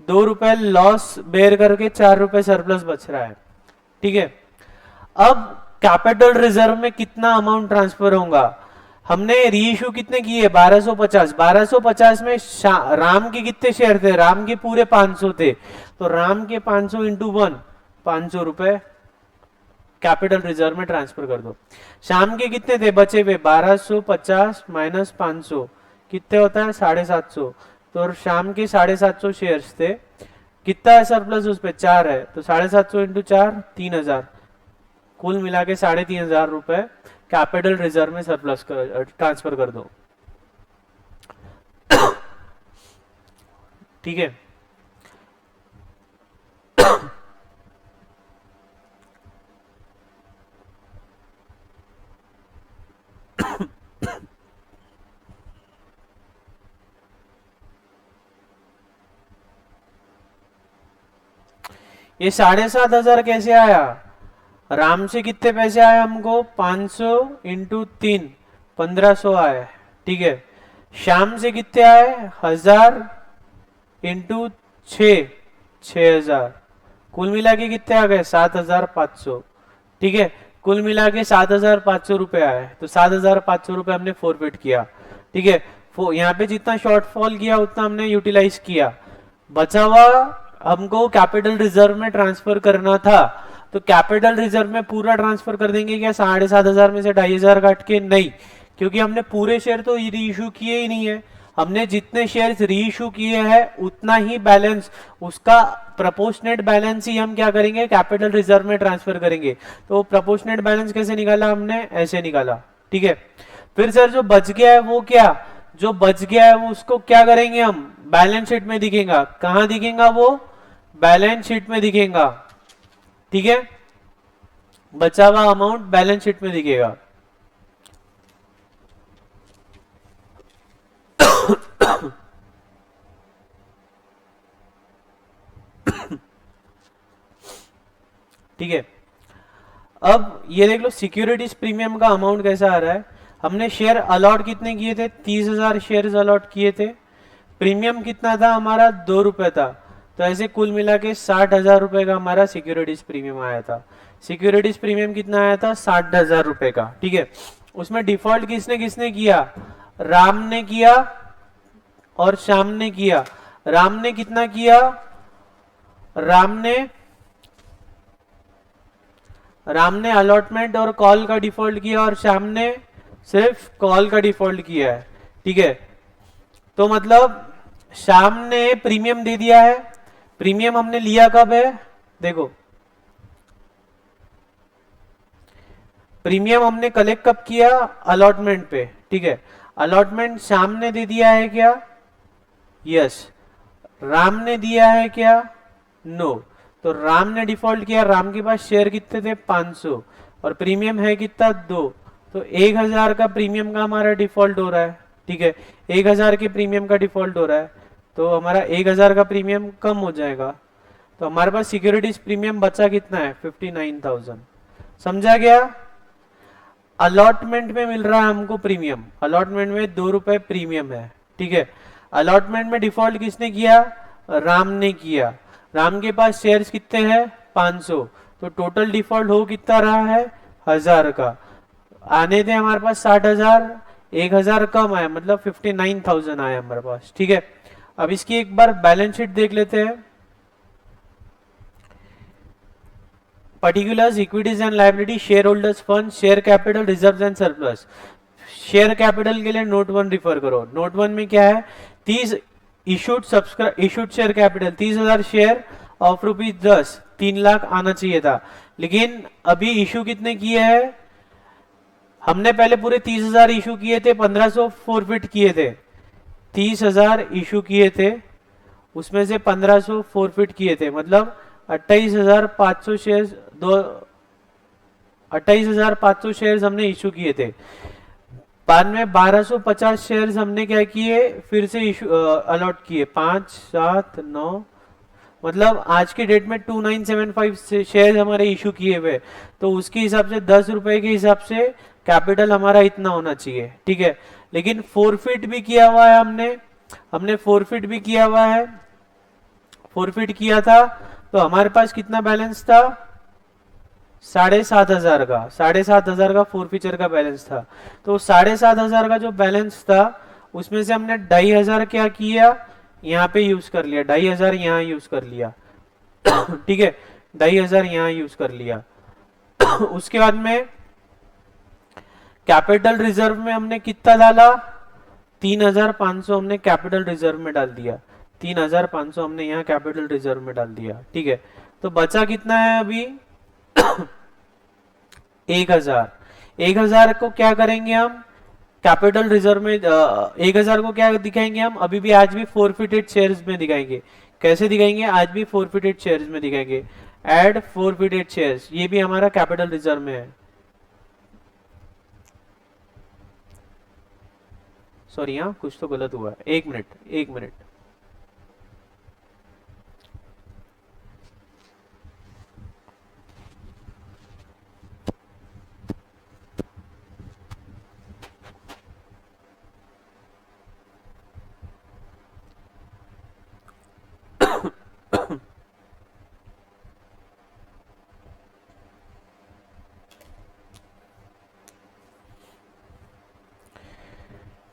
2 रुपए लॉस बेयर करके 4 रुपए सरप्लस बच रहा है, ठीक है। अब कैपिटल रिजर्व में कितना अमाउंट ट्रांसफर होगा? हमने रीइशू कितने किए? 1250। 1250 में राम के कितने शेयर थे? राम के पूरे 500 थे, तो राम के 500 इंटू 1, 500 रुपए कैपिटल रिजर्व में ट्रांसफर कर दो। शाम के कितने थे बचे हुए? 1250 माइनस 500 कितने होता है? 750। तो शाम के 750 शेयर्स थे, कितना है सरप्लस उस पे? 4 है, तो 750 इंटू 4, 3,000, कुल मिला के 3,500 रुपए कैपिटल रिजर्व में सरप्लस ट्रांसफर कर दो। ठीक है। ये 7,500 कैसे आया? राम से कितने पैसे आए हमको? 500 इंटू 3, 1500 आए, ठीक है। शाम से कितने आए? 1000 इंटू 6, 6000। कुल मिला के कितने आ गए? 7,500, ठीक है। कुल मिला के 7,500 रुपए आए, तो 7,500 रुपए हमने फॉरफिट किया, ठीक है। यहाँ पे जितना शॉर्टफॉल किया उतना हमने यूटिलाइज किया। बचा हुआ हमको कैपिटल रिजर्व में ट्रांसफर करना था, तो कैपिटल रिजर्व में पूरा ट्रांसफर कर देंगे क्या 7,500 में से 2,500 काट के? नहीं, क्योंकि हमने पूरे शेयर तो री इशू किए ही नहीं है। हमने जितने शेयर्स री इशू किए हैं उतना ही बैलेंस, उसका प्रपोर्शनेट बैलेंस ही हम क्या करेंगे? कैपिटल रिजर्व में ट्रांसफर करेंगे। तो प्रपोर्शनेट बैलेंस कैसे निकाला हमने? ऐसे निकाला, ठीक है। फिर सर जो बच गया है वो क्या? जो बच गया है वो उसको क्या करेंगे हम? बैलेंस शीट में दिखेगा। कहां दिखेगा वो? बैलेंस शीट में दिखेगा, ठीक है। बचा हुआ अमाउंट बैलेंस शीट में दिखेगा। ठीक है। अब ये देख लो सिक्योरिटीज प्रीमियम का अमाउंट कैसा आ रहा है। हमने शेयर अलॉट कितने किए थे? 30,000 शेयर अलॉट किए थे। प्रीमियम कितना था हमारा? 2 रुपए था। तो ऐसे कुल मिला के 60,000 रुपए का हमारा सिक्योरिटीज प्रीमियम आया था। सिक्योरिटीज प्रीमियम कितना आया था? 60,000 रुपए का, ठीक है। उसमें डिफॉल्ट किसने किसने किया? राम ने किया और श्याम ने किया। राम ने कितना किया? राम ने अलॉटमेंट और कॉल का डिफॉल्ट किया और श्याम ने सिर्फ कॉल का डिफॉल्ट किया है, ठीक है। तो मतलब श्याम ने प्रीमियम दे दिया है। प्रीमियम हमने लिया कब है? देखो, प्रीमियम हमने कलेक्ट कब किया? अलॉटमेंट पे, ठीक है। अलॉटमेंट श्याम ने दे दिया है क्या? यस। राम ने दिया है क्या? नो। तो राम ने डिफॉल्ट किया। राम के पास शेयर कितने थे? 500, और प्रीमियम है कितना? 2। तो 1,000 का प्रीमियम का हमारा डिफॉल्ट हो रहा है, ठीक है। 1,000 के प्रीमियम का डिफॉल्ट हो रहा है, तो हमारा 1,000 का प्रीमियम कम हो जाएगा। तो हमारे पास सिक्योरिटीज प्रीमियम बचा कितना है? 59,000। समझा गया? अलॉटमेंट में मिल रहा है हमको प्रीमियम। अलॉटमेंट में 2 रुपए प्रीमियम है, ठीक है। अलॉटमेंट में डिफॉल्ट किसने किया? राम ने किया। राम के पास शेयर्स कितने हैं? 500। तो टोटल डिफॉल्ट हो कितना रहा है? 1,000 का। आने थे हमारे पास 60,000, 1,000 कम आया, मतलब 59,000 आया हमारे पास, ठीक है। अब इसकी एक बार बैलेंस शीट देख लेते हैं। Particulars, equities and liability, share holders fund, share capital, reserve and surplus. Share capital के लिए नोट 1 रिफर करो। नोट 1 में क्या है? 30 issued share capital 30,000 share of ₹10, 3 lakh आना चाहिए था। लेकिन अभी इशू कितने किए हैं? हमने पहले पूरे 30,000 इशू किए थे, 1,500 फोरफिट किए थे। 30,000 इशू किए थे, उसमें से 1,500 फोरफिट किए थे, मतलब 28,500 शेयर, 28,500 शेयर हमने इशू किए थे। बाद में 1,250 शेयर्स हमने क्या किए? फिर से इशू अलॉट किए, 5, 7, 9, मतलब आज की डेट में 2,975 शेयर हमारे इशू किए हुए। तो उसके हिसाब से 10 रुपए के हिसाब से कैपिटल हमारा इतना होना चाहिए, ठीक है। लेकिन फोरफिट भी किया हुआ है हमने फोरफिट भी किया हुआ है। फोरफिट किया था तो हमारे पास कितना बैलेंस था? 7,500 का। 7,500 का फोरफिचर का बैलेंस था। तो 7,500 का जो बैलेंस था उसमें से हमने 2,500 क्या किया? यहाँ पे यूज कर लिया। 2,500 यहाँ यूज कर लिया, ठीक है। 2,500 यहाँ यूज कर लिया। उसके बाद में कैपिटल रिजर्व में हमने कितना डाला? 3,500 हमने कैपिटल रिजर्व में डाल दिया। 3,500 हमने यहाँ कैपिटल रिजर्व में डाल दिया, ठीक है। तो बचा कितना है अभी? 1,000। 1,000 को क्या करेंगे हम? कैपिटल रिजर्व में 1,000 को क्या दिखाएंगे हम, अभी भी आज भी फोरफिटेड शेयर्स में दिखाएंगे। कैसे दिखाएंगे, आज भी फोरफिटेड शेयर्स में दिखाएंगे। एड फोरफिटेड शेयर्स, ये भी हमारा कैपिटल रिजर्व में है। सॉरी, यहाँ कुछ तो गलत हुआ है, एक मिनट एक मिनट।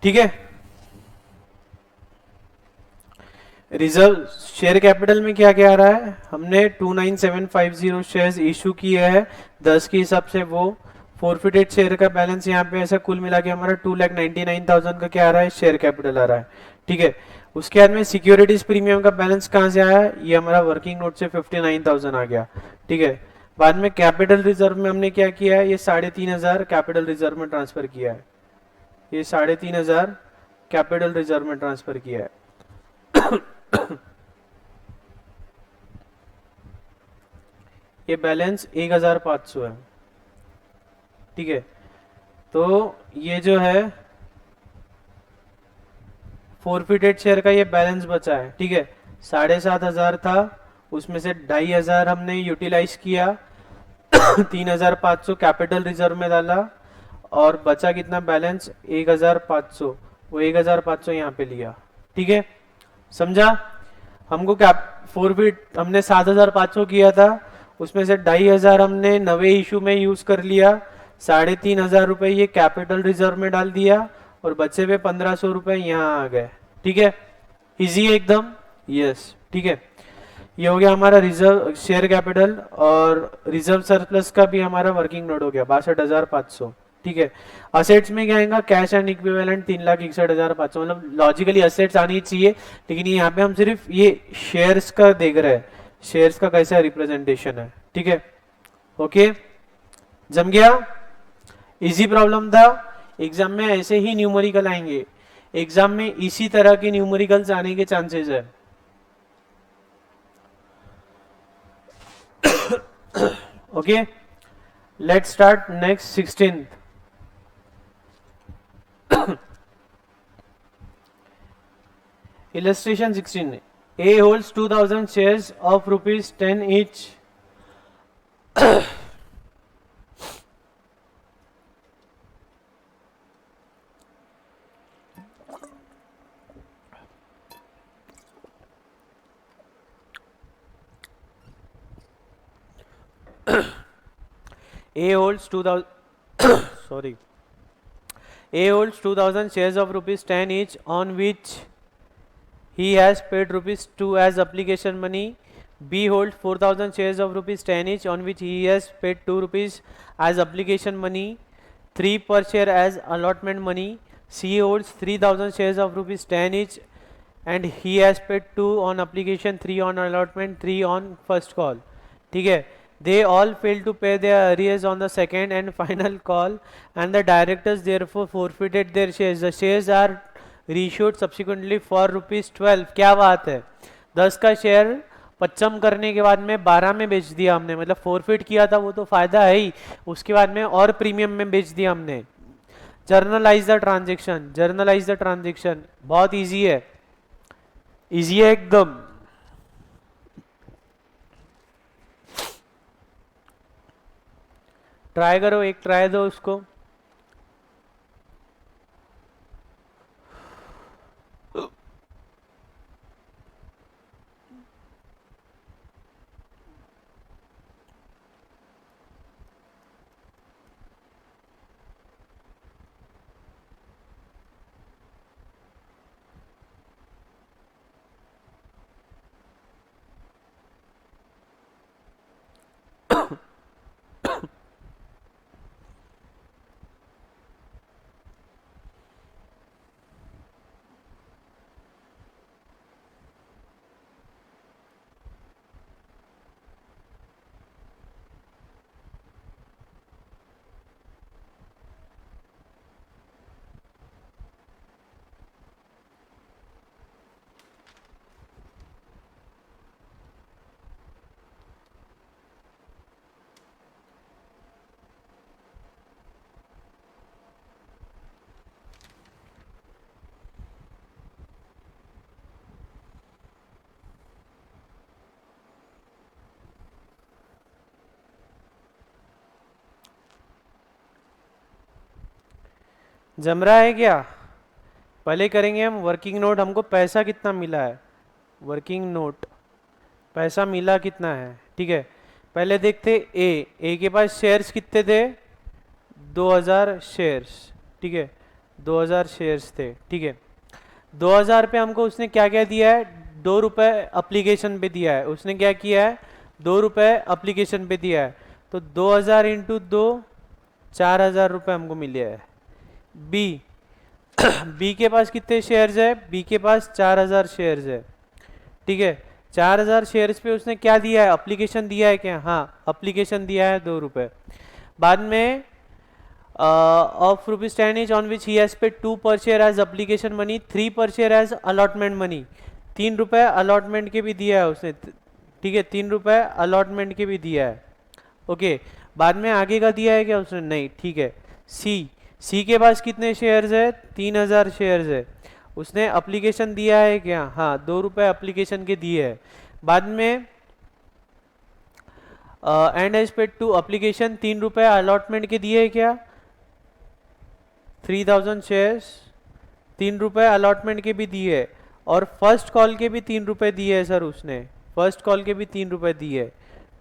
ठीक है, रिजर्व शेयर कैपिटल में क्या क्या आ रहा है, हमने 29750 शेयर्स इशू किए हैं 10 के हिसाब से, वो फोरफिटेड शेयर का बैलेंस यहाँ पे ऐसा कुल मिला के हमारा 2,99,000 का क्या आ रहा है, शेयर कैपिटल आ रहा है। ठीक है, उसके बाद में सिक्योरिटीज प्रीमियम का बैलेंस कहाँ से आया, ये हमारा वर्किंग नोट से 59,000 आ गया। ठीक है, बाद में कैपिटल रिजर्व में हमने क्या किया है, ये 3,500 कैपिटल रिजर्व में ट्रांसफर किया है, ये 3,500 कैपिटल रिजर्व में ट्रांसफर किया है। ये बैलेंस 1,500 है। ठीक है, तो ये जो है फोरफिटेड शेयर का ये बैलेंस बचा है। ठीक है, 7,500 था, उसमें से 2,500 हमने यूटिलाइज किया, 3,500 कैपिटल रिजर्व में डाला, और बचा कितना बैलेंस 1,500, वो 1,500 यहाँ पे लिया। ठीक है, समझा। हमको कैप फोरफिट हमने 7,500 किया था, उसमें से 2,500 हमने नवे इशू में यूज कर लिया, 3,500 रुपए ये कैपिटल रिजर्व में डाल दिया, और बचे हुए 1,500 रुपए यहाँ आ गए। ठीक है, इजी है एकदम, यस। ठीक है, ये हो गया हमारा रिजर्व शेयर कैपिटल, और रिजर्व सरप्लस का भी हमारा वर्किंग नोट हो गया 62,500। ठीक है, असेट्स में क्या आएगा, कैश एंड इक्विवेलेंट 3,61,500, मतलब लॉजिकली असेट्स आनी चाहिए, लेकिन यहाँ पे हम सिर्फ ये शेयर्स का देख रहे हैं, शेयर्स का कैसा रिप्रेजेंटेशन है। ठीक है, ओके, जम गया, इजी प्रॉब्लम था। एग्जाम में ऐसे ही न्यूमेरिकल आएंगे, एग्जाम में इसी तरह के न्यूमेरिकल्स आने के चांसेस है। Okay, let's start next 16th। Illustration 16. A holds 2,000 shares of rupees 10 each. A holds 2,000 sorry. A holds 2,000 shares of rupees 10 each, on which he has paid rupees 2 as application money. B holds 4,000 shares of rupees 10 each, on which he has paid 2 rupees as application money, 3 per share as allotment money. C holds 3,000 shares of rupees 10 each, and he has paid 2 on application, 3 on allotment, 3 on first call. ठीक है, they all failed to pay their arrears on the second and final call, and the directors therefore forfeited their shares. The shares are reissued subsequently for ₹12। क्या बात है, 10 का share पच्चम करने के बाद में 12 में बेच दिया हमने, मतलब फोरफिट किया था वो तो फायदा है ही, उसके बाद में और प्रीमियम में बेच दिया हमने। Generalized the transaction, generalized the transaction, बहुत इजी है, इजी है एकदम। ट्राई करो, एक ट्राई दो उसको। जम रहा है क्या? पहले करेंगे हम वर्किंग नोट, हमको पैसा कितना मिला है, वर्किंग नोट पैसा मिला कितना है, ठीक है। पहले देखते ए के पास शेयर्स कितने थे, 2000 शेयर्स, ठीक है, 2000 शेयर्स थे, ठीक है। 2000 पे हमको उसने क्या क्या दिया है, 2 रुपए अप्लीकेशन पे दिया है, उसने क्या किया है, 2 रुपए अप्लीकेशन पे दिया है, तो 2000 इंटू 2, 4000 रुपये हमको मिले है। बी बी के पास कितने शेयर्स है, बी के पास 4000 शेयर्स है, ठीक है। 4000 शेयर्स पे उसने क्या दिया है, अप्लीकेशन दिया है क्या, हाँ अप्लीकेशन दिया है 2 रुपए। बाद में of rupees 10 each on which he has paid 2 per share as application money, 3 per share as allotment money। 3 रुपए अलॉटमेंट के भी दिया है उसने, ठीक है, 3 रुपए अलॉटमेंट के भी दिया है, ओके। बाद में आगे का दिया है क्या उसने, नहीं, ठीक है। सी के पास कितने शेयर्स है, 3000 शेयर्स है, उसने अप्लीकेशन दिया है क्या, हाँ 2 रुपए अप्लीकेशन के दिए है। बाद में and has paid to application, 3 रुपए अलॉटमेंट के दिए है क्या, 3000 शेयर्स, 3 रुपए अलॉटमेंट के भी दिए, और फर्स्ट कॉल के भी 3 रुपए दिए है सर उसने, फर्स्ट कॉल के भी 3 रुपए दिए,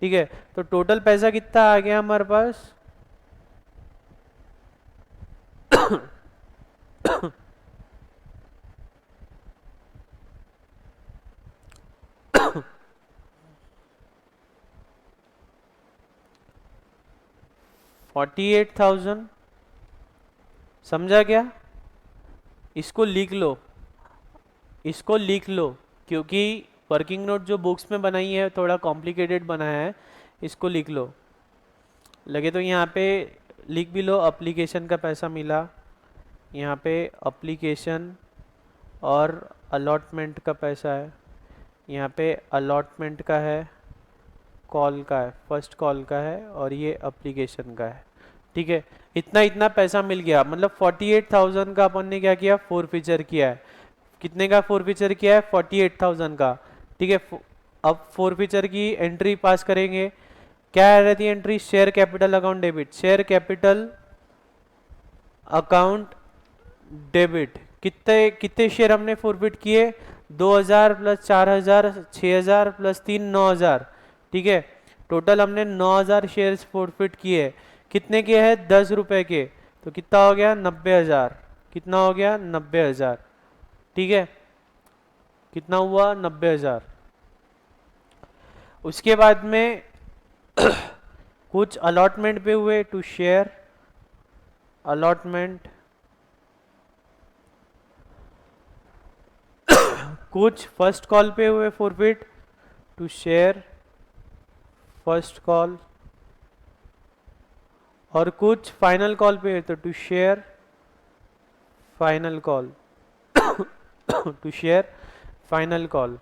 ठीक है। तो टोटल पैसा कितना आ गया हमारे पास, $48,000। समझा क्या? इसको लिख लो, इसको लिख लो, क्योंकि वर्किंग नोट जो बुक्स में बनाई है थोड़ा कॉम्प्लिकेटेड बनाया है, इसको लिख लो। लगे तो यहाँ पे लिख भी लो, अप्लीकेशन का पैसा मिला, यहाँ पे अप्लीकेशन और अलॉटमेंट का पैसा है, यहाँ पे अलॉटमेंट का है, कॉल का है, फर्स्ट कॉल का है, और ये अप्लीकेशन का है, ठीक है। इतना इतना पैसा मिल गया, मतलब 48,000 का अपन ने क्या किया, फोरफीचर किया है। कितने का फोरफीचर किया है, 48,000 का, ठीक है। अब फोरफीचर की एंट्री पास करेंगे, क्या रहती है entry, share capital account debit, share capital account debit. कितने कितने शेयर हमने फोरफिट किए, 2000 प्लस 4000, 6000 प्लस 3, 9000, ठीक है। टोटल हमने 9000 शेयर्स फोरफिट किए, कितने के हैं, 10 रुपए के, तो कितना हो गया, 90,000, कितना हो गया, 90,000, ठीक है। कितना हुआ, 90,000। उसके बाद में कुछ अलॉटमेंट पे हुए, टू शेयर अलॉटमेंट, कुछ फर्स्ट कॉल पे हुए forfeit, to share first call, और कुछ फाइनल कॉल पे, तो to share final call, to share final call,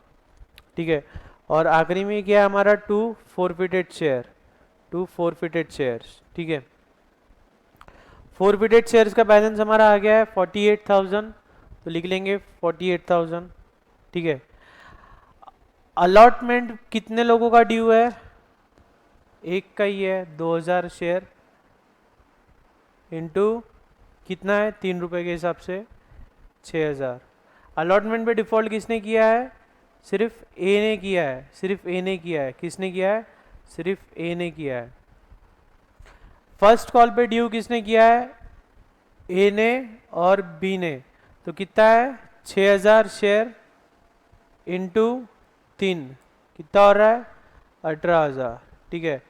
ठीक है। और आखिरी में क्या है हमारा, to forfeited share, to forfeited shares, ठीक है। फोरफिटेड शेयर्स का बैलेंस हमारा आ गया है 48,000, तो लिख लेंगे 48,000, ठीक है। अलॉटमेंट कितने लोगों का ड्यू है, एक का ही है, 2000 शेयर इंटू कितना है, 3 रुपए के हिसाब से 6000। अलॉटमेंट पे डिफॉल्ट किसने किया है, सिर्फ ए ने किया है, सिर्फ ए ने किया है, किसने किया है, सिर्फ ए ने किया है। फर्स्ट कॉल पे ड्यू किसने किया है, ए ने और बी ने, तो कितना है, 6000 शेयर इंटू 3, कितना हो रहा है, 18,000, ठीक है।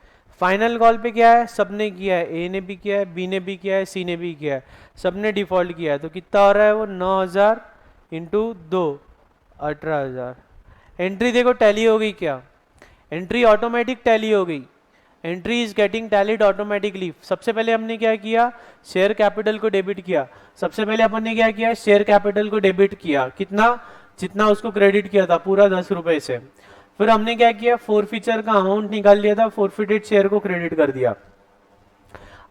फाइनल कॉल पे क्या है, सबने किया है, ए ने भी किया है, बी ने भी किया है, सी ने भी किया है, सबने डिफॉल्ट किया है, तो कितना हो रहा है वो, 9,000 इंटू 2, 18,000। एंट्री देखो टैली हो गई क्या, एंट्री ऑटोमेटिक टैली हो गई, entry is getting tallied automatically. सबसे पहले हमने क्या किया, शेयर कैपिटल को डेबिट किया, सबसे पहले अपन ने क्या किया, शेयर कैपिटल को डेबिट किया, कितना, जितना उसको क्रेडिट किया था पूरा 10 रुपए से। फिर हमने क्या किया, फोरफीचर का अमाउंट निकाल लिया था, फोरफिटेड शेयर को क्रेडिट कर दिया,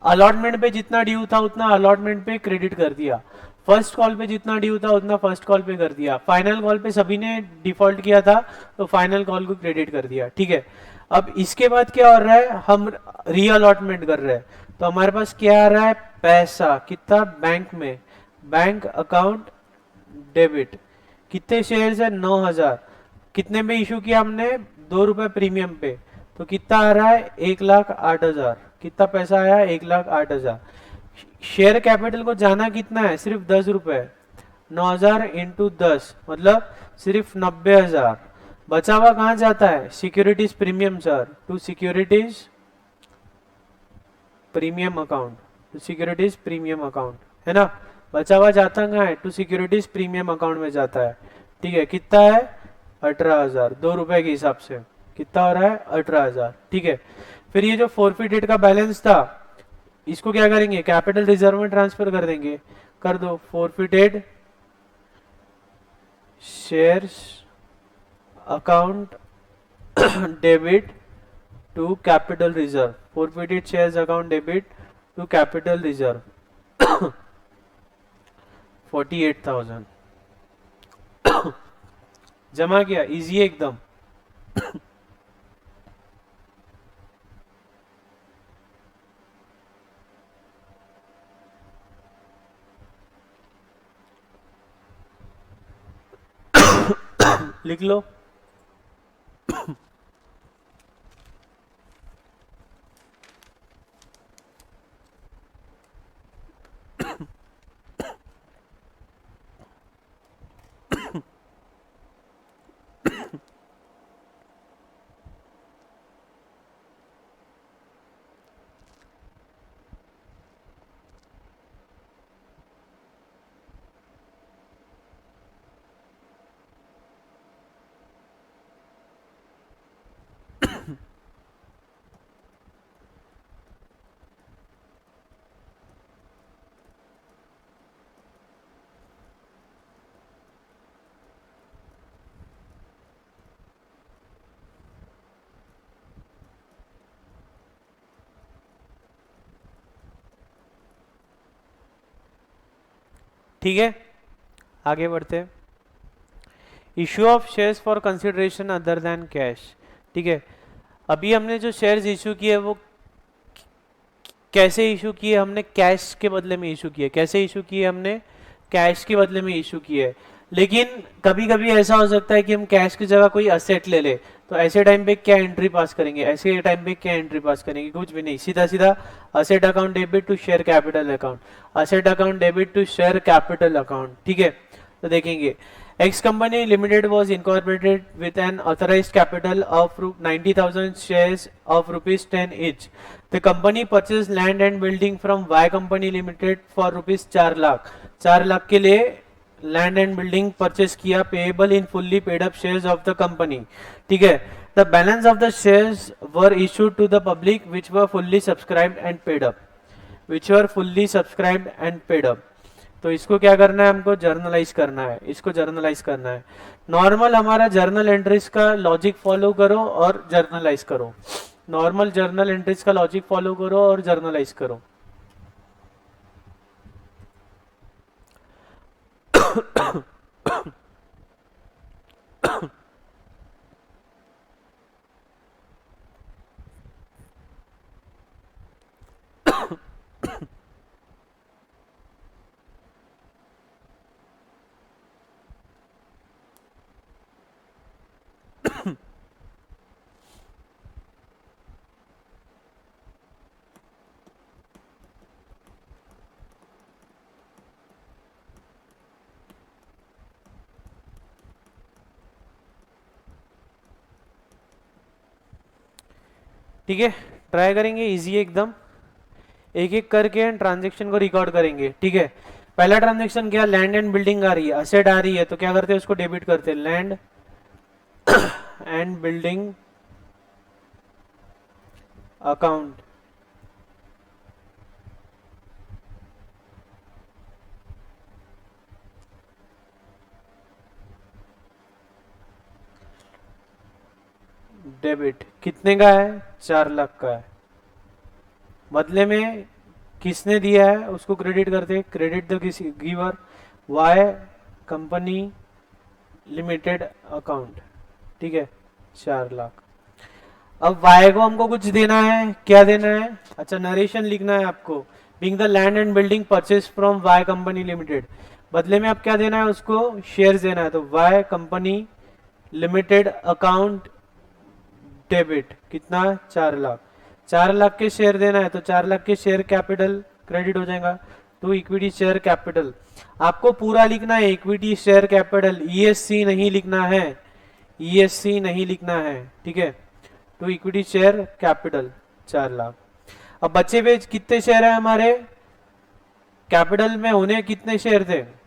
अलॉटमेंट पे जितना ड्यू था उतना अलॉटमेंट पे क्रेडिट कर दिया, फर्स्ट कॉल पे जितना ड्यू था उतना फर्स्ट कॉल पे कर दिया, फाइनल कॉल पे सभी ने डिफॉल्ट किया था तो फाइनल कॉल को क्रेडिट कर दिया, ठीक है। अब इसके बाद क्या हो रहा है, हम री अलॉटमेंट कर रहे हैं, तो हमारे पास क्या आ रहा है, पैसा कितना बैंक में, बैंक अकाउंट डेबिट, कितने शेयर्स है 9000, कितने में इशू किया हमने 2 रुपए प्रीमियम पे, तो कितना आ रहा है 1,08,000, कितना पैसा आया 1,08,000। शेयर कैपिटल को जाना कितना है सिर्फ 10 रुपए, 9,000 इंटू 10 मतलब सिर्फ 90,000। बचा हुआ कहाँ जाता है securities premium sir, to securities premium account, to securities premium account है ना, बचा हुआ जाता कहाँ है टू सिक्योरिटीज प्रीमियम अकाउंट में जाता है। ठीक है कितना है 18,000, 2 रुपए के हिसाब से कितना हो रहा है 18,000। ठीक है फिर ये जो फोरफिटेड का बैलेंस था इसको क्या करेंगे कैपिटल रिजर्व में ट्रांसफर कर देंगे, कर दो forfeited shares account debit to capital reserve, forfeited shares account debit to capital reserve 48,000 जमा किया, इजी एकदम। लिख लो ठीक है आगे बढ़ते हैं। Issue of shares for consideration other than cash. ठीक है अभी हमने जो शेयर्स इशू किए वो कैसे इशू किए, हमने कैश के बदले में इशू किए। कैसे इशू किए हमने कैश के बदले में इशू किए, लेकिन कभी कभी ऐसा हो सकता है कि हम कैश की जगह कोई असेट ले ले, तो ऐसे टाइम पे क्या एंट्री पास करेंगे, ऐसे टाइम पे क्या एंट्री पास करेंगे, कुछ भी नहीं, सीधा सीधा asset account debit to share capital account, asset account debit to share capital account. ठीक है तो देखेंगे X company limited was incorporated with an authorized capital of 90,000 shares of rupees 10 each. The company purchased land and building from Y company limited for rupees 4 lakh। 4 lakh के लिए land and building purchase किया, payable in fully paid up shares of the company. ठीक है the balance of the shares were issued to the public which were fully subscribed and paid up, which were fully subscribed and paid up. तो इसको क्या करना है हमको generalized करना है, इसको जर्नलाइज करना है। नॉर्मल हमारा जर्नल एंट्रीज का लॉजिक फॉलो करो और जर्नलाइज करो, नॉर्मल जर्नल एंट्रीज का लॉजिक फॉलो करो और जर्नलाइज करो। ठीक है ट्राई करेंगे, इजी एकदम, एक एक करके ट्रांजेक्शन को रिकॉर्ड करेंगे। ठीक है पहला ट्रांजेक्शन क्या, लैंड एंड बिल्डिंग आ रही है, असेट आ रही है, तो क्या करते हैं उसको डेबिट करते हैं, land and building account. Debit कितने का है 4 लाख का है, बदले में किसने दिया है उसको क्रेडिट करते, क्रेडिट द किसी giver Y company limited account. ठीक है 4 लाख। अब वाई को हमको कुछ देना है, क्या देना है, अच्छा नरेशन लिखना है आपको being the land and building purchase from Y company limited. बदले में अब क्या देना है उसको, शेयर्स देना है। तो Y company limited account debit कितना, 4 लाख। 4 लाख के शेयर देना है तो 4 लाख के शेयर कैपिटल क्रेडिट हो जाएगा टू इक्विटी शेयर कैपिटल। आपको पूरा लिखना है इक्विटी शेयर कैपिटल, ईएससी नहीं लिखना है, ईएससी नहीं लिखना है, ठीक है। To equity share capital 4 lakh. अब बचे हुए कितने शेयर है हमारे कैपिटल में, होने कितने शेयर थे,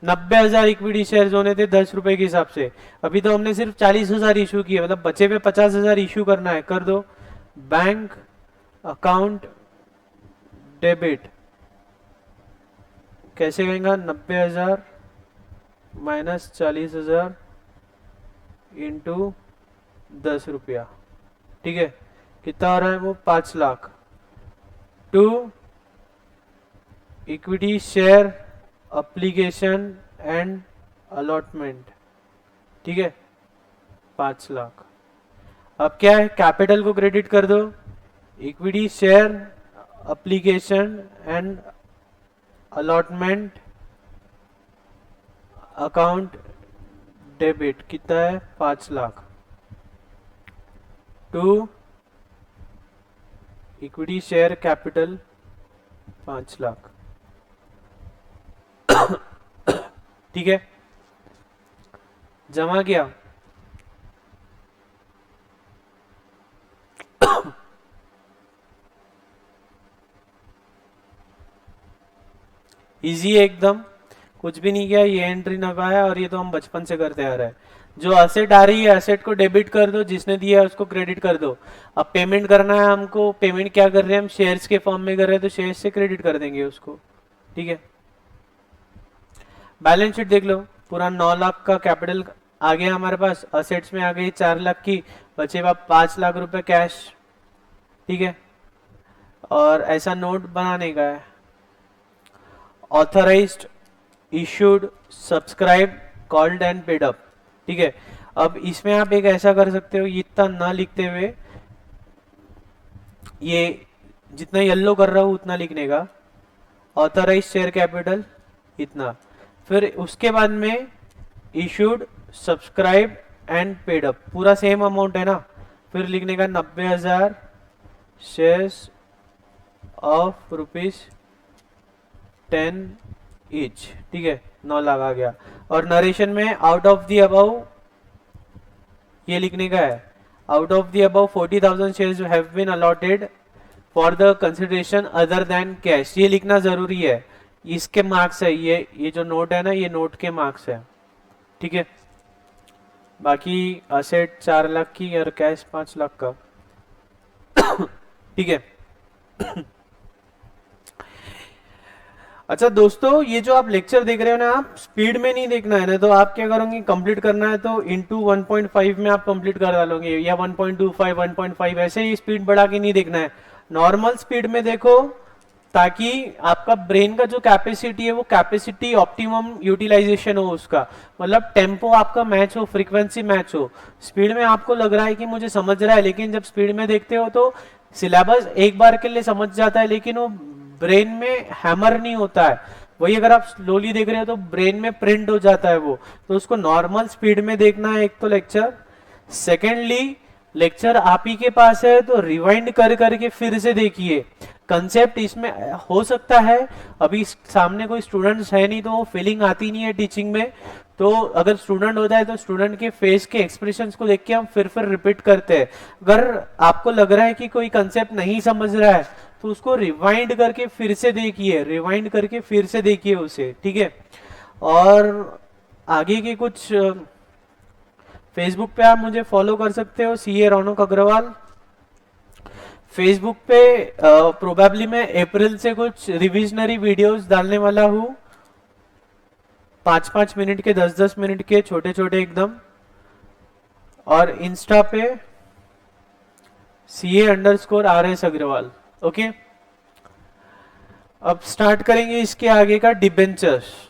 90,000 इक्विटी शेयर होने थे 10 रुपए के हिसाब से। अभी तो हमने सिर्फ 40,000 इशू किए, मतलब बचे हुए 50,000 इशू करना है, कर दो। बैंक अकाउंट डेबिट कैसे कहेंगे, 90,000 माइनस 40,000 इंटू 10 रुपया, ठीक है। कितना हो रहा है वो, 5 lakh. To equity share application and allotment, ठीक है, 5 लाख। अब क्या है, कैपिटल को क्रेडिट कर दो, equity share application and allotment account debit कितना है, 5 lakh. To equity share capital 5 lakh, ठीक है, जमा किया। इजी है एकदम, कुछ भी नहीं किया, ये एंट्री ना पाया, और ये तो हम बचपन से करते आ रहे हैं। जो असेट आ रही है असेट को डेबिट कर दो, जिसने दिया है उसको क्रेडिट कर दो। अब पेमेंट करना है हमको, पेमेंट क्या कर रहे हैं हम, शेयर्स के फॉर्म में कर रहे हैं, तो शेयर्स से क्रेडिट कर देंगे उसको, ठीक है। बैलेंस शीट देख लो, पूरा 9 लाख का कैपिटल आ गया हमारे पास, असेट्स में आ गई 4 लाख की, बचे हुआ 5 लाख रुपए कैश, ठीक है। और ऐसा नोट बनाने का है, authorised, issued, subscribe, called and paid up, ठीक है। अब इसमें आप एक ऐसा कर सकते हो, इतना ना लिखते हुए, ये जितना येलो कर रहा हूं उतना लिखने का, ऑथराइज शेयर कैपिटल इतना, फिर उसके बाद में issued, subscribe and paid up, पूरा सेम अमाउंट है ना, फिर लिखने का 90,000 शेयर्स ऑफ ₹10 ईच, ठीक है, 9 लाख आ गया। और नरेशन में आउट ऑफ द अबव ये लिखने का है, out of the above 40,000 shares have been allotted for the consideration other than cash, ये लिखना जरूरी है, इसके मार्क्स है, ये जो नोट है ना, ये नोट के मार्क्स है, ठीक है। बाकी असेट 4 लाख की और कैश 5 लाख का, ठीक है। अच्छा दोस्तों, ये जो आप लेक्चर देख रहे हो ना, आप स्पीड में नहीं देखना है ना, तो आप क्या करोगे, कंप्लीट करना है तो इंटू 1.5 में आप कंप्लीट कर डालोगे, या 1.25 1.5 ऐसे ही स्पीड बढ़ा के नहीं देखना है, नॉर्मल स्पीड में देखो, ताकि आपका ब्रेन का जो कैपेसिटी है वो कैपेसिटी ऑप्टिमम यूटिलाइजेशन हो उसका, मतलब टेम्पो आपका मैच हो, फ्रीक्वेंसी मैच हो। स्पीड में आपको लग रहा है कि मुझे समझ रहा है, लेकिन जब स्पीड में देखते हो तो सिलेबस एक बार के लिए समझ जाता है, लेकिन वो ब्रेन में हैमर नहीं होता है। वही अगर आप स्लोली देख रहे हो तो ब्रेन में प्रिंट हो जाता है वो, तो उसको नॉर्मल स्पीड में देखना है, एक तो लेक्चर। सेकेंडली, लेक्चर आप ही के पास है तो रिवाइंड कर करके फिर से देखिए, कंसेप्ट इसमें हो सकता है अभी सामने कोई स्टूडेंट्स है नहीं तो वो फीलिंग आती नहीं है टीचिंग में, तो अगर स्टूडेंट होता है तो स्टूडेंट के फेस के एक्सप्रेशंस को देख के हम फिर रिपीट करते हैं। अगर आपको लग रहा है कि कोई कंसेप्ट नहीं समझ रहा है तो उसको रिवाइंड करके फिर से देखिए, रिवाइंड करके फिर से देखिए उसे, ठीक है। और आगे के कुछ फेसबुक पे आप मुझे फॉलो कर सकते हो, CA रौनक अग्रवाल फेसबुक पे। प्रोबेबली मैं अप्रैल से कुछ रिविजनरी वीडियोस डालने वाला हूं, 5-5 मिनट के, 10-10 मिनट के, छोटे छोटे एकदम। और इंस्टा पे CA_RS अग्रवाल, ओके। अब स्टार्ट करेंगे इसके आगे का डिबेंचर्स।